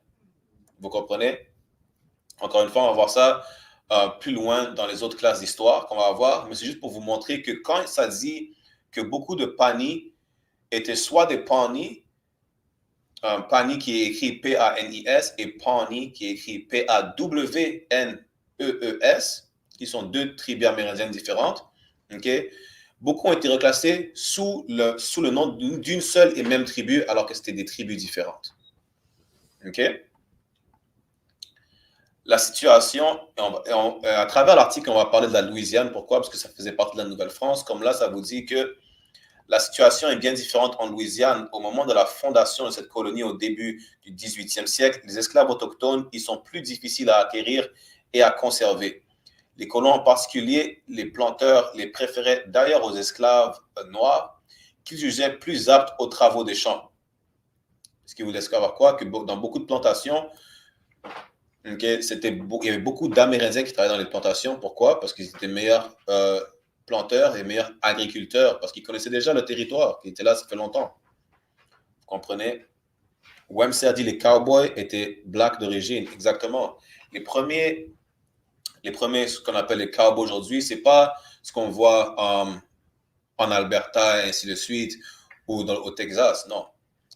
S2: Vous comprenez? Encore une fois, on va voir ça plus loin dans les autres classes d'histoire qu'on va avoir, mais c'est juste pour vous montrer que quand ça dit que beaucoup de Pawnee étaient soit des Pawnee, Pawnee qui est écrit P-A-N-I-S et Pawnee qui est écrit P-A-W-N-E-E-S, qui sont deux tribus amérindiennes différentes. Okay? Beaucoup ont été reclassés sous le nom d'une seule et même tribu, alors que c'était des tribus différentes. Okay? La situation, à travers l'article, on va parler de la Louisiane. Pourquoi? Parce que ça faisait partie de la Nouvelle-France. Comme là, ça vous dit que la situation est bien différente en Louisiane. Au moment de la fondation de cette colonie au début du 18e siècle, les esclaves autochtones, ils sont plus difficiles à acquérir et à conserver. Les colons en particulier, les planteurs, les préféraient d'ailleurs aux esclaves noirs qu'ils jugeaient plus aptes aux travaux des champs. Ce qui vous laisse savoir quoi? Que dans beaucoup de plantations, okay, il y avait beaucoup d'Amérindiens qui travaillaient dans les plantations. Pourquoi? Parce qu'ils étaient meilleurs planteurs et meilleurs agriculteurs, parce qu'ils connaissaient déjà le territoire, qui était là, ça fait longtemps. Vous comprenez? Webster dit les cowboys étaient blacks d'origine. Exactement. Les premiers, ce qu'on appelle les cowboys aujourd'hui, ce n'est pas ce qu'on voit en Alberta et ainsi de suite, ou au Texas. Non.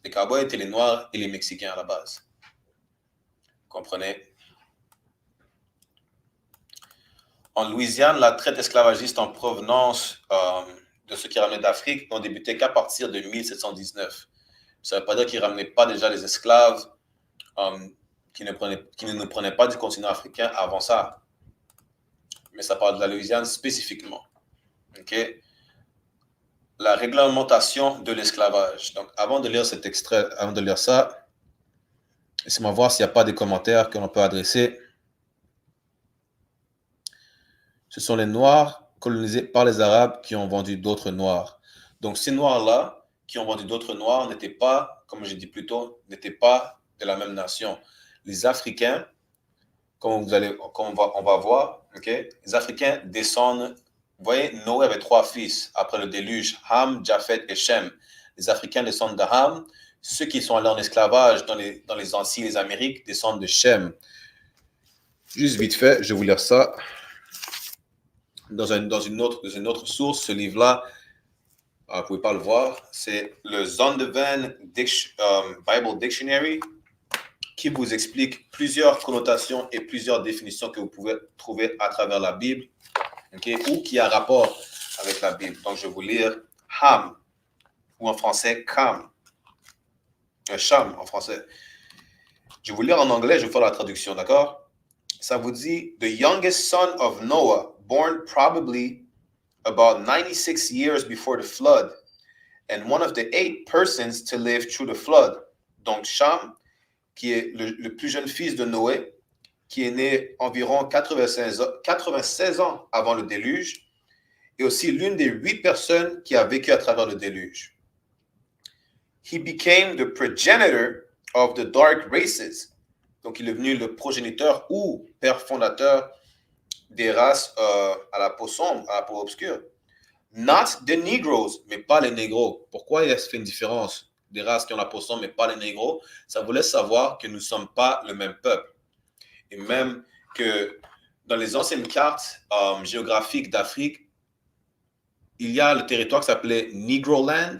S2: Les cowboys étaient les Noirs et les Mexicains à la base. Vous comprenez? En Louisiane, la traite esclavagiste en provenance de ceux qui ramenaient d'Afrique n'ont débuté qu'à partir de 1719. Ça ne veut pas dire qu'ils ne ramenaient pas déjà les esclaves qui ne prenaient pas du continent africain avant ça. Mais ça parle de la Louisiane spécifiquement. Okay? La réglementation de l'esclavage. Donc, avant de lire cet extrait, avant de lire ça, laissez-moi voir s'il n'y a pas des commentaires que l'on peut adresser. Ce sont les Noirs colonisés par les Arabes qui ont vendu d'autres Noirs. Donc, ces Noirs-là qui ont vendu d'autres Noirs n'étaient pas, comme j'ai dit plus tôt, n'étaient pas de la même nation. Les Africains comme on va voir, okay, les Africains descendent. Vous voyez, Noé avait 3 fils après le déluge, Ham, Japhet et Shem. Les Africains descendent de Ham. Ceux qui sont allés en esclavage dans les Antilles, les Amériques, descendent de Shem. Juste vite fait, je vais vous lire ça dans une autre source. Ce livre-là, vous ne pouvez pas le voir, c'est le Zondervan Bible Dictionary qui vous explique plusieurs connotations et plusieurs définitions que vous pouvez trouver à travers la Bible, okay, ou qui a rapport avec la Bible. Donc, je vais vous lire Ham, ou en français Kam, Sham en français. Je vais vous lire en anglais, je vais faire la traduction, d'accord? Ça vous dit « The youngest son of Noah, born probably about 96 years before the flood, and one of the 8 persons to live through the flood. » Donc, Sham, qui est le plus jeune fils de Noé, qui est né environ 96 ans avant le déluge, et aussi l'une des 8 personnes qui a vécu à travers le déluge. He became the progenitor of the dark races. Donc, il est devenu le progéniteur ou père fondateur des races à la peau sombre, à la peau obscure. Not the Negroes, mais pas les négros. Pourquoi il y a fait une différence des races qui ont la peau sombre, mais pas les négros? Ça vous laisse savoir que nous ne sommes pas le même peuple. Et même que dans les anciennes cartes géographiques d'Afrique, il y a le territoire qui s'appelait Negroland.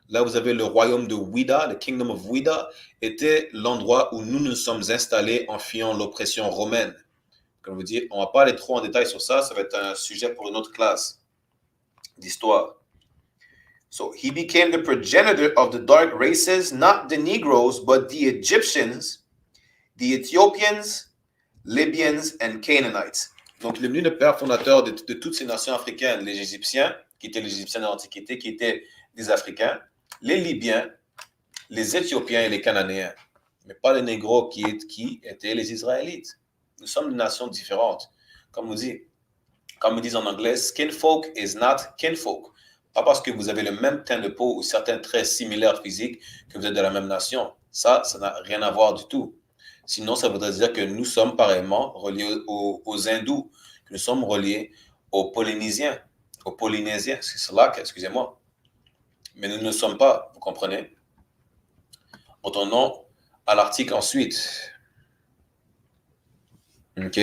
S2: Là, vous avez le royaume de Ouida, le Kingdom of Ouida, était l'endroit où nous nous sommes installés en fuyant l'oppression romaine. Comme je vous dis, on ne va pas aller trop en détail sur ça, ça va être un sujet pour une autre classe d'histoire. So, he became the progenitor of the dark races, not the Negroes, but the Egyptians, the Ethiopians, Libyans, and Canaanites. Donc, il est devenu le père fondateur de toutes ces nations africaines, les Égyptiens, qui étaient les Égyptiens de l'Antiquité, qui étaient des Africains, les Libyens, les Éthiopiens et les Cananéens, mais pas les Négros qui étaient les Israélites. Nous sommes des nations différentes. Comme ils disent en anglais, skin folk is not kinfolk. Pas parce que vous avez le même teint de peau ou certains traits similaires physiques que vous êtes de la même nation. Ça n'a rien à voir du tout. Sinon, ça voudrait dire que nous sommes pareillement reliés aux hindous, que nous sommes reliés aux polynésiens, c'est cela, excusez-moi. Mais nous ne le sommes pas, vous comprenez? Retournons à l'article ensuite. OK.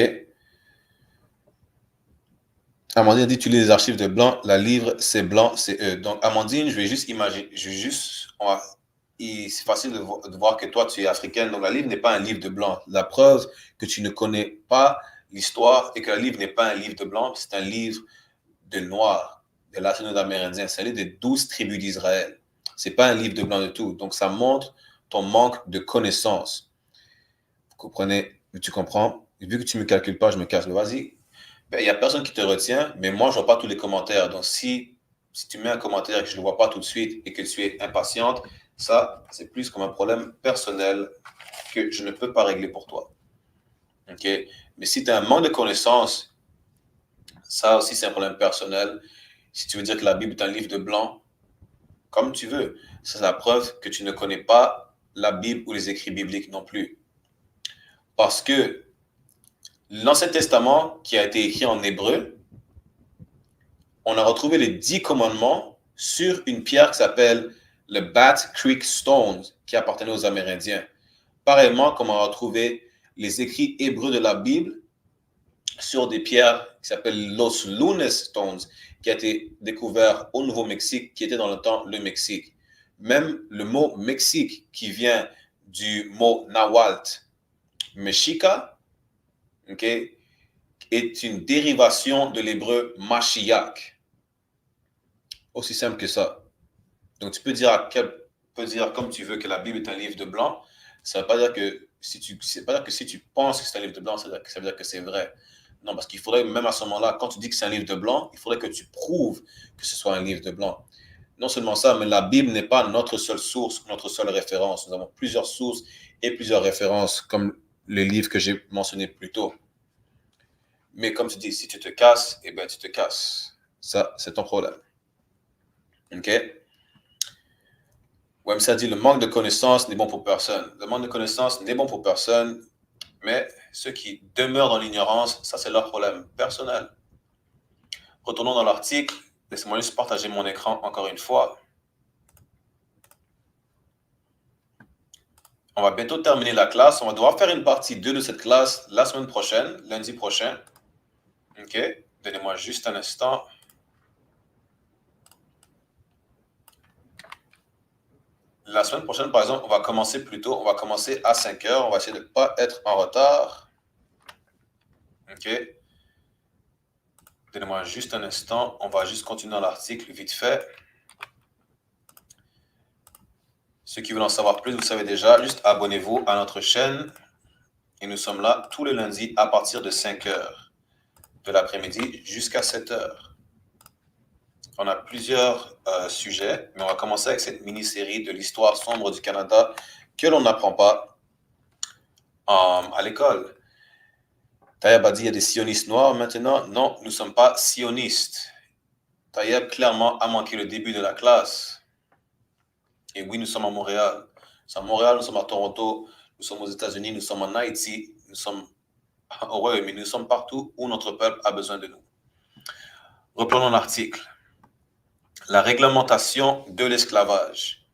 S2: Amandine dit, tu lis les archives de blanc, la livre, c'est blanc, c'est eux. Donc, Amandine, je vais juste imaginer, c'est facile de voir que toi, tu es africaine, donc la livre n'est pas un livre de blanc. La preuve que tu ne connais pas l'histoire et que le livre n'est pas un livre de blanc, c'est un livre de noirs, de latino amérindiens, c'est un livre des 12 tribus d'Israël. Ce n'est pas un livre de blanc du tout. Donc, ça montre ton manque de connaissances. Vous comprenez? Tu comprends? Vu que tu ne me calcules pas, je me casse. Vas-y. Il n'y a personne qui te retient, mais moi, je ne vois pas tous les commentaires. Donc, si tu mets un commentaire et que je ne le vois pas tout de suite et que tu es impatiente, ça, c'est plus comme un problème personnel que je ne peux pas régler pour toi. OK? Mais si tu as un manque de connaissances, ça aussi, c'est un problème personnel. Si tu veux dire que la Bible est un livre de blanc, comme tu veux, c'est la preuve que tu ne connais pas la Bible ou les écrits bibliques non plus. Parce que l'Ancien Testament, qui a été écrit en hébreu, on a retrouvé les 10 commandements sur une pierre qui s'appelle le Bat Creek Stone, qui appartenait aux Amérindiens. Pareillement, comme on a retrouvé les écrits hébreux de la Bible sur des pierres qui s'appellent Los Lunes Stones, qui a été découvert au Nouveau-Mexique, qui était dans le temps le Mexique. Même le mot Mexique, qui vient du mot Nahuatl, Mexica, okay, est une dérivation de l'hébreu Mashiach. Aussi simple que ça. Donc, tu peux dire comme tu veux que la Bible est un livre de blanc. Ça ne veut pas dire que si tu penses que c'est un livre de blanc, ça veut dire que c'est vrai. Non, parce qu'il faudrait, même à ce moment-là, quand tu dis que c'est un livre de blanc, il faudrait que tu prouves que ce soit un livre de blanc. Non seulement ça, mais la Bible n'est pas notre seule source, notre seule référence. Nous avons plusieurs sources et plusieurs références, comme les livres que j'ai mentionnés plus tôt. Mais comme tu dis, si tu te casses, eh bien, tu te casses. Ça, c'est ton problème. OK? Wemsa dit, le manque de connaissances n'est bon pour personne. Le manque de connaissances n'est bon pour personne. Mais ceux qui demeurent dans l'ignorance, ça c'est leur problème personnel. Retournons dans l'article. Laissez-moi juste partager mon écran encore une fois. On va bientôt terminer la classe. On va devoir faire une partie 2 de cette classe la semaine prochaine, lundi prochain. OK? Donnez-moi juste un instant. La semaine prochaine, par exemple, on va commencer plus tôt. On va commencer à 5 heures. On va essayer de ne pas être en retard. OK? Donnez-moi juste un instant. On va juste continuer dans l'article vite fait. Ceux qui veulent en savoir plus, vous savez déjà, juste abonnez-vous à notre chaîne. Et nous sommes là tous les lundis à partir de 5 heures de l'après-midi jusqu'à 7 heures. On a plusieurs sujets, mais on va commencer avec cette mini-série de l'histoire sombre du Canada que l'on n'apprend pas à l'école. Taïeb a dit qu'il y a des sionistes noirs maintenant. Non, nous ne sommes pas sionistes. Taïeb clairement a manqué le début de la classe. Et oui, nous sommes à Montréal. Nous sommes à Montréal, nous sommes à Toronto, nous sommes aux États-Unis, nous sommes en Haïti, nous sommes au Royaume-Uni, nous sommes partout où notre peuple a besoin de nous. Reprenons l'article. La réglementation de l'esclavage.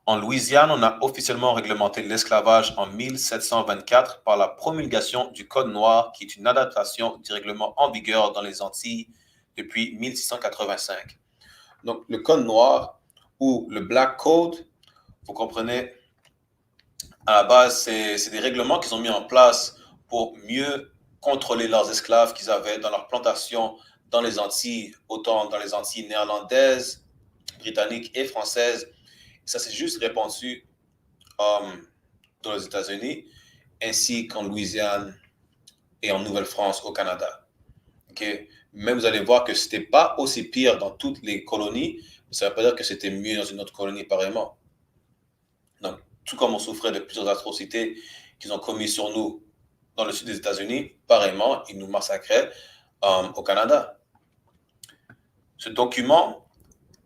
S2: En Louisiane, on a officiellement réglementé l'esclavage en 1724 par la promulgation du Code noir, qui est une adaptation du règlement en vigueur dans les Antilles depuis 1685. Donc, le Code noir ou le Black Code, vous comprenez, à la base, c'est des règlements qu'ils ont mis en place pour mieux contrôler leurs esclaves qu'ils avaient dans leurs plantations dans les Antilles, autant dans les Antilles néerlandaises, britanniques et françaises. Ça s'est juste répandu dans les États-Unis, ainsi qu'en Louisiane et en Nouvelle-France au Canada. Okay? Mais vous allez voir que ce n'était pas aussi pire dans toutes les colonies, mais ça ne veut pas dire que c'était mieux dans une autre colonie pareillement. Donc, tout comme on souffrait de plusieurs atrocités qu'ils ont commises sur nous dans le sud des États-Unis, pareillement, ils nous massacraient au Canada. Ce document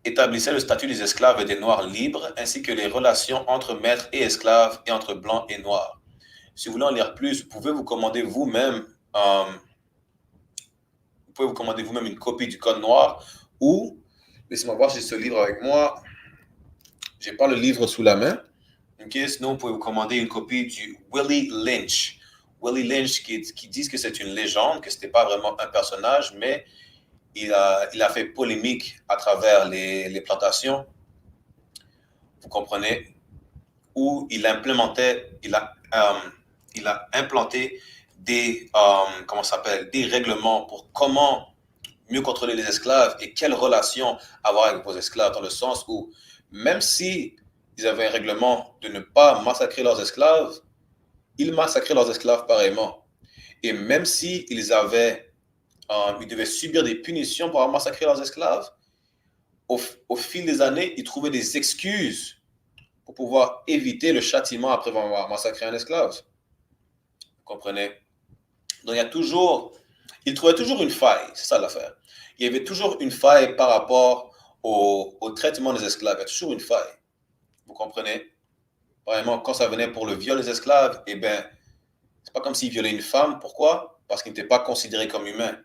S2: établissait le statut des esclaves et des noirs libres, ainsi que les relations entre maîtres et esclaves et entre blancs et noirs. Si vous voulez en lire plus, vous pouvez vous commander vous-même une copie du Code noir ou, laissez-moi voir si j'ai ce livre avec moi, je n'ai pas le livre sous la main. Okay, sinon, vous pouvez vous commander une copie du Willie Lynch. Willie Lynch qui dit que c'est une légende, que ce n'était pas vraiment un personnage, mais il a fait polémique à travers les plantations, vous comprenez, où il a implanté des règlements pour comment mieux contrôler les esclaves et quelles relations avoir avec vos esclaves, dans le sens où même si ils avaient un règlement de ne pas massacrer leurs esclaves, ils massacraient leurs esclaves pareillement. Et même si ils devaient subir des punitions pour avoir massacré leurs esclaves, au fil des années, ils trouvaient des excuses pour pouvoir éviter le châtiment après avoir massacré un esclave. Vous comprenez? Donc, ils trouvaient toujours une faille, c'est ça l'affaire. Il y avait toujours une faille par rapport au traitement des esclaves. Il y a toujours une faille. Vous comprenez? Vraiment, quand ça venait pour le viol des esclaves, eh bien, c'est pas comme s'ils violaient une femme. Pourquoi? Parce qu'ils n'étaient pas considérés comme humains.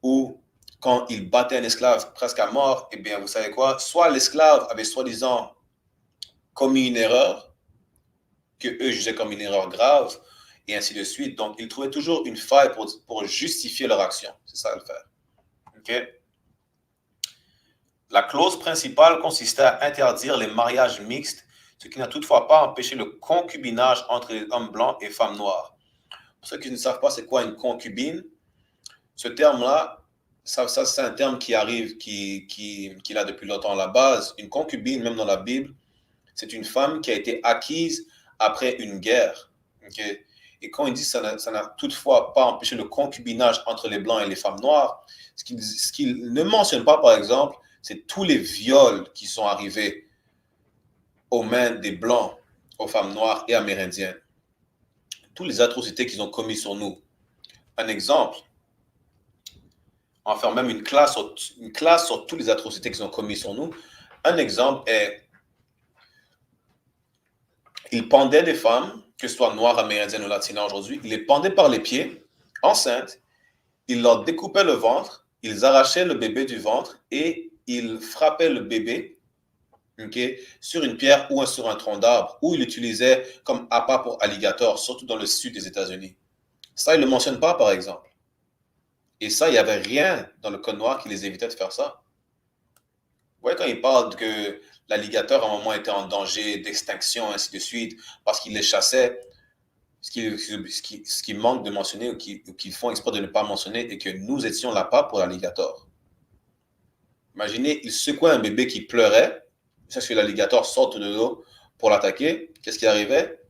S2: Ou quand ils battaient un esclave presque à mort, eh bien, vous savez quoi? Soit l'esclave avait soi-disant commis une erreur, que eux jugeaient comme une erreur grave, et ainsi de suite. Donc, ils trouvaient toujours une faille pour justifier leur action. C'est ça le faire. OK? La clause principale consistait à interdire les mariages mixtes, ce qui n'a toutefois pas empêché le concubinage entre les hommes blancs et femmes noires. Pour ceux qui ne savent pas c'est quoi une concubine, ce terme-là, ça c'est un terme qui arrive, qui a depuis longtemps à la base. Une concubine, même dans la Bible, c'est une femme qui a été acquise après une guerre. Okay? Et quand il dit ça n'a toutefois pas empêché le concubinage entre les blancs et les femmes noires, ce qu'il ne mentionne pas, par exemple, c'est tous les viols qui sont arrivés aux mains des blancs, aux femmes noires et amérindiennes. Toutes les atrocités qu'ils ont commises sur nous. Un exemple, on va faire même une classe sur toutes les atrocités qu'ils ont commises sur nous. Un exemple est, ils pendaient des femmes que ce soit noir, amérindien ou latina aujourd'hui, ils les pendaient par les pieds, enceintes, ils leur découpaient le ventre, ils arrachaient le bébé du ventre et ils frappaient le bébé sur une pierre ou sur un tronc d'arbre, ou ils l'utilisaient comme appât pour alligator, surtout dans le sud des États-Unis. Ça, ils ne le mentionnent pas, par exemple. Et ça, il n'y avait rien dans le code noir qui les évitait de faire ça. Vous voyez, quand ils parlent que l'alligator, à un moment, était en danger d'extinction, ainsi de suite, parce qu'il les chassait, ce qui manque de mentionner ou qu'ils font exprès de ne pas mentionner, et que nous étions l'appât pour l'alligator. Imaginez, ils secouaient un bébé qui pleurait, jusqu'à ce que l'alligator sorte de l'eau pour l'attaquer. Qu'est-ce qui arrivait?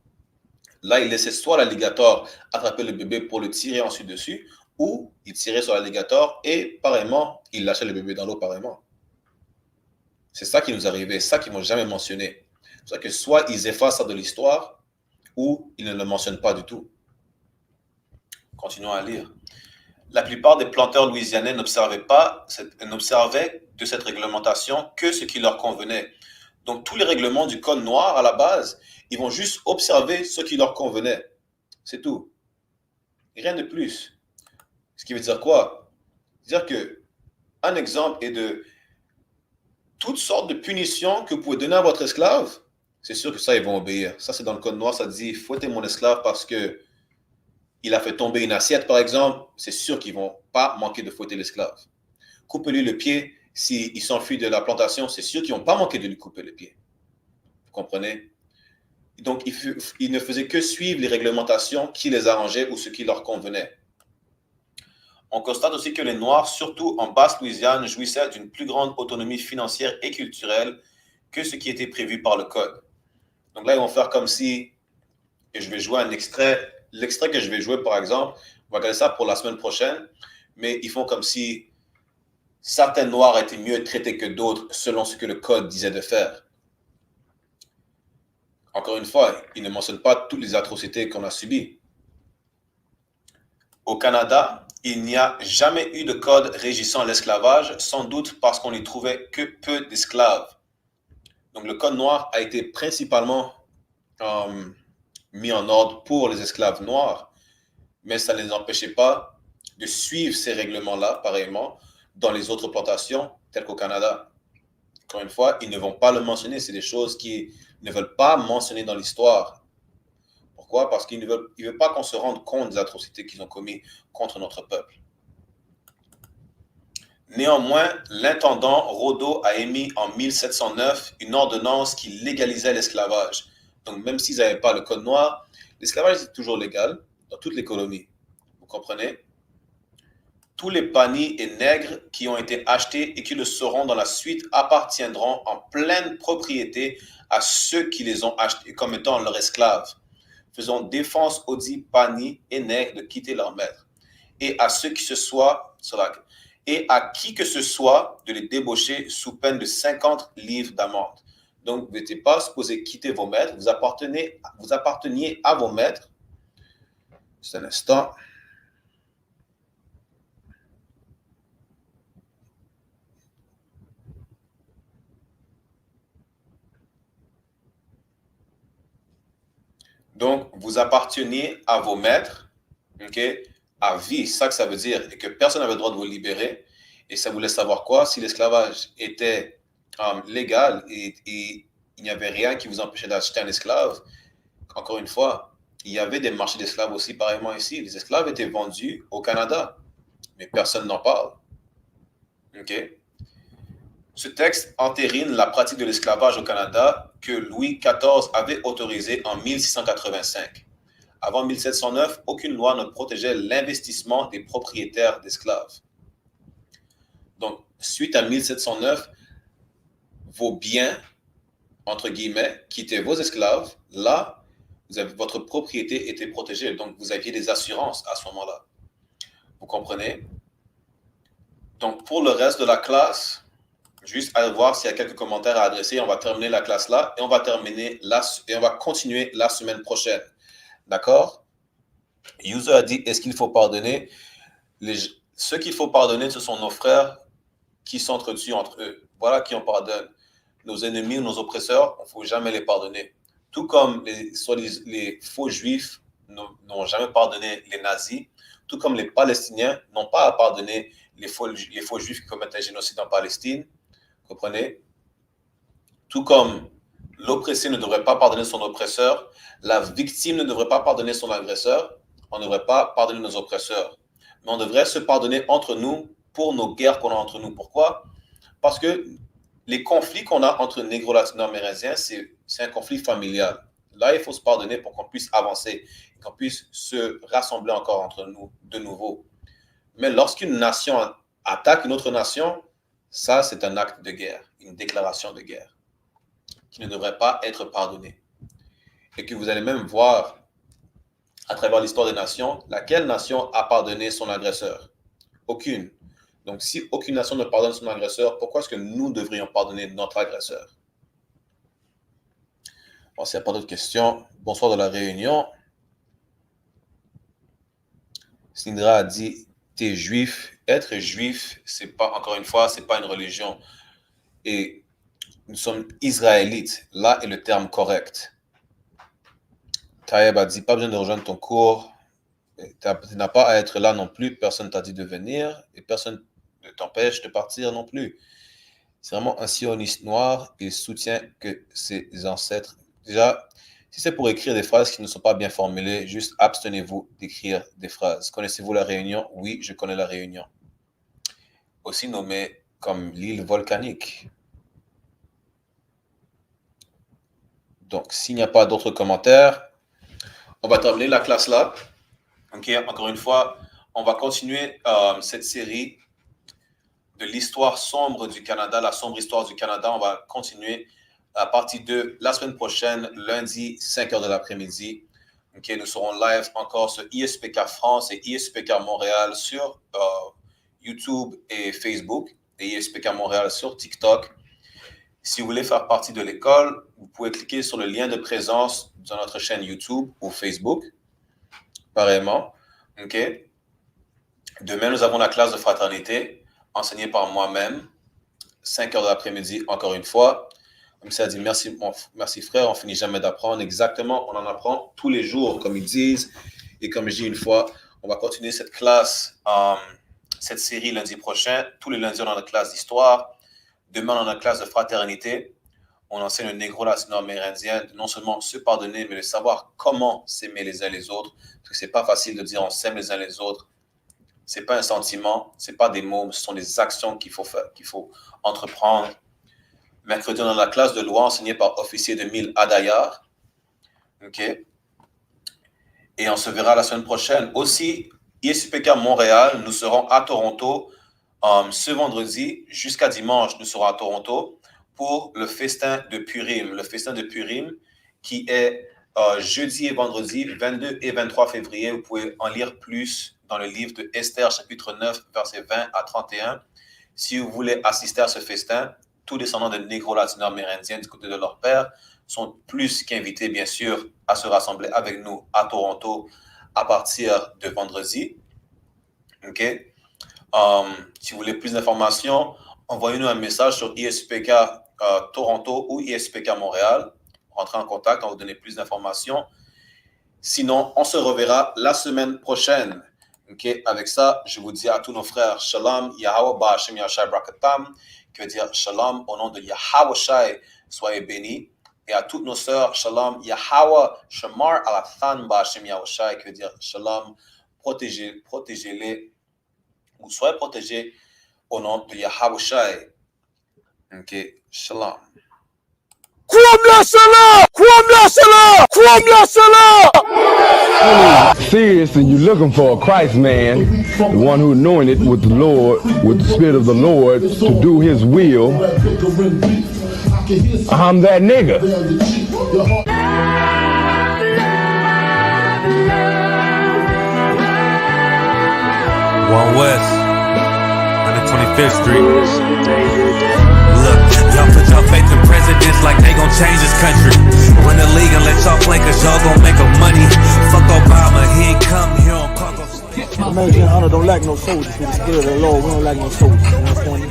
S2: Là, il laissait soit l'alligator attraper le bébé pour le tirer ensuite dessus, ou il tirait sur l'alligator et pareillement, il lâchait le bébé dans l'eau pareillement. C'est ça qui nous arrivait, ça qu'ils ne m'ont jamais mentionné. C'est pour ça que soit ils effacent ça de l'histoire, ou ils ne le mentionnent pas du tout. Continuons à lire. La plupart des planteurs louisianais n'observaient de cette réglementation que ce qui leur convenait. Donc, tous les règlements du code noir, à la base, ils vont juste observer ce qui leur convenait. C'est tout. Rien de plus. Ce qui veut dire quoi? Dire que un exemple est de toutes sortes de punitions que vous pouvez donner à votre esclave. C'est sûr que ça, ils vont obéir. Ça, c'est dans le code noir, ça dit, fouettez mon esclave parce que il a fait tomber une assiette, par exemple. C'est sûr qu'ils ne vont pas manquer de fouetter l'esclave. Coupez-lui le pied. S'il s'enfuit de la plantation, c'est sûr qu'ils ne vont pas manquer de lui couper le pied. Vous comprenez? Donc, ils ne faisaient que suivre les réglementations qui les arrangeaient ou ce qui leur convenait. On constate aussi que les Noirs, surtout en Basse-Louisiane, jouissaient d'une plus grande autonomie financière et culturelle que ce qui était prévu par le Code. Donc là, ils vont faire comme si, et je vais jouer un extrait, l'extrait que je vais jouer par exemple, on va regarder ça pour la semaine prochaine, mais ils font comme si certains Noirs étaient mieux traités que d'autres selon ce que le Code disait de faire. Encore une fois, ils ne mentionnent pas toutes les atrocités qu'on a subies. Au Canada, il n'y a jamais eu de code régissant l'esclavage, sans doute parce qu'on n'y trouvait que peu d'esclaves. Donc le code noir a été principalement mis en ordre pour les esclaves noirs, mais ça ne les empêchait pas de suivre ces règlements-là, pareillement, dans les autres plantations, telles qu'au Canada. Encore une fois, ils ne vont pas le mentionner, c'est des choses qu'ils ne veulent pas mentionner dans l'histoire. Pourquoi? Parce qu'ils ne veulent pas qu'on se rende compte des atrocités qu'ils ont commises contre notre peuple. Néanmoins, l'intendant Raudot a émis en 1709 une ordonnance qui légalisait l'esclavage. Donc, même s'ils n'avaient pas le code noir, l'esclavage est toujours légal dans toutes les colonies. Vous comprenez? Tous les panis et nègres qui ont été achetés et qui le seront dans la suite appartiendront en pleine propriété à ceux qui les ont achetés comme étant leurs esclaves. Faisons défense aux dits panis et nègres de quitter leur maître, et à ceux qui et à qui que ce soit de les débaucher sous peine de 50 livres d'amende. Donc, vous n'étiez pas supposé quitter vos maîtres, vous apparteniez à vos maîtres. Juste un instant. Donc, vous apparteniez à vos maîtres, à vie, c'est ça que ça veut dire, et que personne n'avait le droit de vous libérer. Et ça voulait savoir quoi? Si l'esclavage était légal et il n'y avait rien qui vous empêchait d'acheter un esclave, encore une fois, il y avait des marchés d'esclaves aussi pareillement ici. Les esclaves étaient vendus au Canada, mais personne n'en parle. Ce texte entérine la pratique de l'esclavage au Canada que Louis XIV avait autorisé en 1685. Avant 1709, aucune loi ne protégeait l'investissement des propriétaires d'esclaves. Donc, suite à 1709, vos biens, entre guillemets, qui étaient vos esclaves, là, votre propriété était protégée. Donc, vous aviez des assurances à ce moment-là. Vous comprenez? Donc, pour le reste de la classe, juste à voir s'il y a quelques commentaires à adresser. On va terminer la classe là et on va continuer la semaine prochaine. D'accord? User a dit, est-ce qu'il faut pardonner? Ceux qu'il faut pardonner, ce sont nos frères qui s'entretuent entre eux. Voilà qui on pardonne. Nos ennemis ou nos oppresseurs, il ne faut jamais les pardonner. tout comme les faux juifs n'ont jamais pardonné les nazis, tout comme les Palestiniens n'ont pas à pardonner les faux juifs qui commettent un génocide en Palestine, comprenez? Tout comme l'oppressé ne devrait pas pardonner son oppresseur, la victime ne devrait pas pardonner son agresseur, on ne devrait pas pardonner nos oppresseurs. Mais on devrait se pardonner entre nous pour nos guerres qu'on a entre nous. Pourquoi? Parce que les conflits qu'on a entre négro-latino-amérindiens, c'est un conflit familial. Là, il faut se pardonner pour qu'on puisse avancer, qu'on puisse se rassembler encore entre nous de nouveau. Mais lorsqu'une nation attaque une autre nation, ça, c'est un acte de guerre, une déclaration de guerre qui ne devrait pas être pardonné. Et que vous allez même voir à travers l'histoire des nations, laquelle nation a pardonné son agresseur? Aucune. Donc, si aucune nation ne pardonne son agresseur, pourquoi est-ce que nous devrions pardonner notre agresseur? Bon, s'il n'y a pas d'autres questions, bonsoir de la Réunion. Sindra a dit, t'es juif. Être juif, c'est pas, encore une fois, c'est pas une religion. Et nous sommes israélites. Là est le terme correct. Taïeb a dit, pas besoin de rejoindre ton cours. Tu n'as pas à être là non plus. Personne ne t'a dit de venir et personne ne t'empêche de partir non plus. C'est vraiment un sioniste noir. Il soutient que ses ancêtres... Déjà, si c'est pour écrire des phrases qui ne sont pas bien formulées, juste abstenez-vous d'écrire des phrases. Connaissez-vous la Réunion? Oui, je connais la Réunion. Aussi nommée comme l'île volcanique. Donc, s'il n'y a pas d'autres commentaires, on va terminer la classe là. Ok, encore une fois, on va continuer cette série de l'histoire sombre du Canada, la sombre histoire du Canada. On va continuer à partir de la semaine prochaine, lundi, 5h de l'après-midi. Ok, nous serons live encore sur ISPK France et ISPK Montréal sur YouTube et Facebook, et ISPK Montréal sur TikTok. Si vous voulez faire partie de l'école, vous pouvez cliquer sur le lien de présence dans notre chaîne YouTube ou Facebook, pareillement. Okay. Demain, nous avons la classe de fraternité enseignée par moi-même, 5h de l'après-midi, encore une fois. Comme ça dit, merci frère, on finit jamais d'apprendre. Exactement, on en apprend tous les jours, comme ils disent. Et comme je dis une fois, on va continuer cette classe, cette série lundi prochain. Tous les lundis, on a notre classe d'histoire. Demain, on a notre classe de fraternité. On enseigne le négro-latino-amérindien de non seulement se pardonner, mais de savoir comment s'aimer les uns les autres. Parce que c'est pas facile de dire on s'aime les uns les autres. C'est pas un sentiment, c'est pas des mots, ce sont des actions qu'il faut faire, qu'il faut entreprendre. Mercredi, on a la classe de loi enseignée par officier de mille Adayar. OK. Et on se verra la semaine prochaine. Aussi, ISPK Montréal, nous serons à Toronto ce vendredi jusqu'à dimanche. Nous serons à Toronto pour le festin de Purim. Le festin de Purim qui est jeudi et vendredi 22 et 23 février. Vous pouvez en lire plus dans le livre de Esther, chapitre 9, versets 20 à 31. Si vous voulez assister à ce festin, tous descendants de négro-latino-amérindiens du côté de leur père sont plus qu'invités, bien sûr, à se rassembler avec nous à Toronto à partir de vendredi. OK? Si vous voulez plus d'informations, envoyez-nous un message sur ISPK Toronto ou ISPK Montréal. Rentrez en contact, on va vous donner plus d'informations. Sinon, on se reverra la semaine prochaine. Okay? Avec ça, je vous dis à tous nos frères, Shalom, Yahweh Ba'ashem Yashai Brakatam, qui veut dire Shalom au nom de Yahweh Shai, soyez bénis. Et à toutes nos sœurs, Shalom, Yahweh Shamar Alathan Ba'ashem Yahweh Shai, qui veut dire Shalom, protégez-les, ou soyez protégés au nom de Yahweh Shai. Ok, Shalom.
S3: Seriously, you're looking for a Christ man, the one who anointed with the Lord, with the Spirit of the Lord, to do His will. I'm that nigga.
S4: One West, 125th Street. Look, y'all put y'all faith in presidents like they gon' change this country. Run the league and let y'all play cause y'all gon' make a money. Fuck Obama, he ain't come here on Congo.
S5: American Hunter don't like no soldiers. We're scared of the Lord. We don't like no soldiers. You understand me?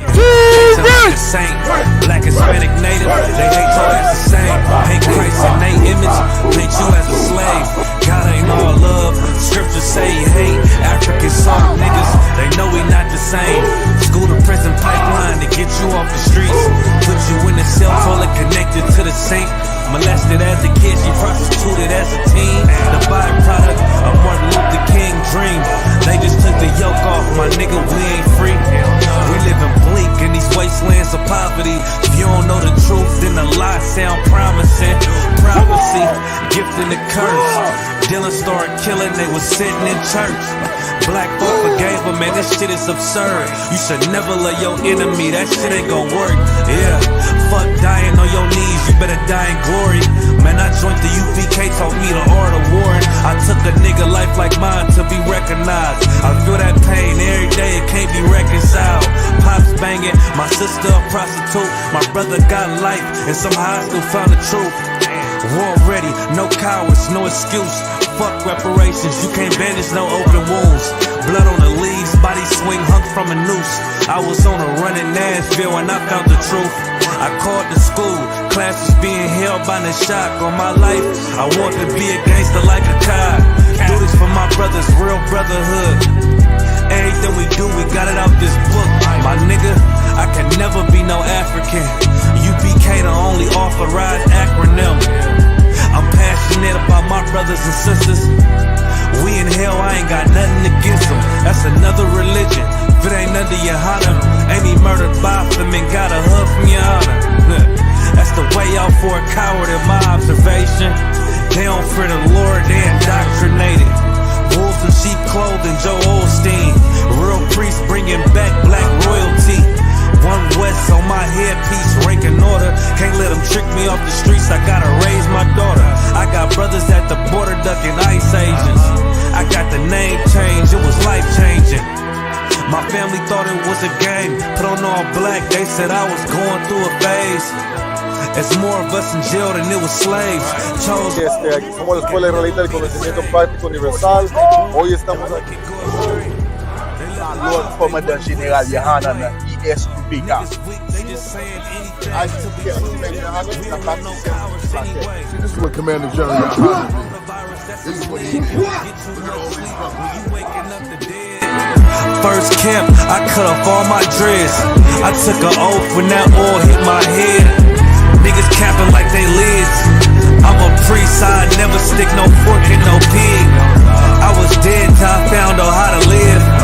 S4: like a saint. Black, Hispanic, Native, they hate your ass the same. Hate Christ in they image, paint you as a slave. God ain't all love, scriptures say he hate. African soft niggas, they know we not the same. School to prison pipeline to get you off the streets. Put you in the cell toilet connected to the sink. Molested as a kid, she prostituted as a teen. The byproduct of Martin Luther King dream. They just took the yoke off, my nigga, we ain't free. We living bleak in these wastelands of poverty. If you don't know the truth, then the lies sound promising. Prophecy, gift and the curse. Dylan started killing, they was sitting in church. Black folk forgave him, man, this shit is absurd. You should never love your enemy, that shit ain't gon' work. Yeah, fuck dying on your knees, you better die in glory. Man, I joined the UVK, taught me the art of warring. I took a nigga life like mine to be recognized. I feel that pain every day, it can't be reconciled. Pops banging, my sister a prostitute. My brother got life, and somehow I still found the truth. War ready, no cowards, no excuse. Fuck reparations, you can't bandage no open wounds. Blood on the leaves, body swing hung from a noose. I was on a run in Nashville and I found the truth. I called the school, classes being held by the shock on my life. I want to be a gangster like a cop. Do this for my brothers, real brotherhood. Everything we do, we got it out this book. My nigga, I can never be no African. UPK the only authorized acronym. I'm passionate about my brothers and sisters. We in hell, I ain't got nothing against them. That's another religion. If it ain't under your honor, ain't he murdered by them and got a hug from your honor? That's the way out for a coward in my observation. They don't fear the Lord, they indoctrinated. Wolves in sheep clothing, Joe Osteen. Real priests bringing back black royalty. One West on my headpiece, ranking order. Can't let them trick me off the streets, I gotta raise my daughter. I got brothers at the border ducking ICE agents. I got the name change, it was life changing. My family thought it was a game, put on all black, they said I was going through a phase. It's more of us in jail than it was slaves.
S5: Aquí somos la Escuela Israelita del Conocimiento Práctico Universal. Hoy estamos aquí.
S6: Lord Commandant General Yohanan ESPK.
S5: This is what Commander General Yohanan did. This is what he did.
S4: First camp, I cut off all my dreads. I took an oath when that oil hit my head. Niggas capping like they lids. I'm a priest, I never stick no fork in no pig. I was dead till I found out how to live.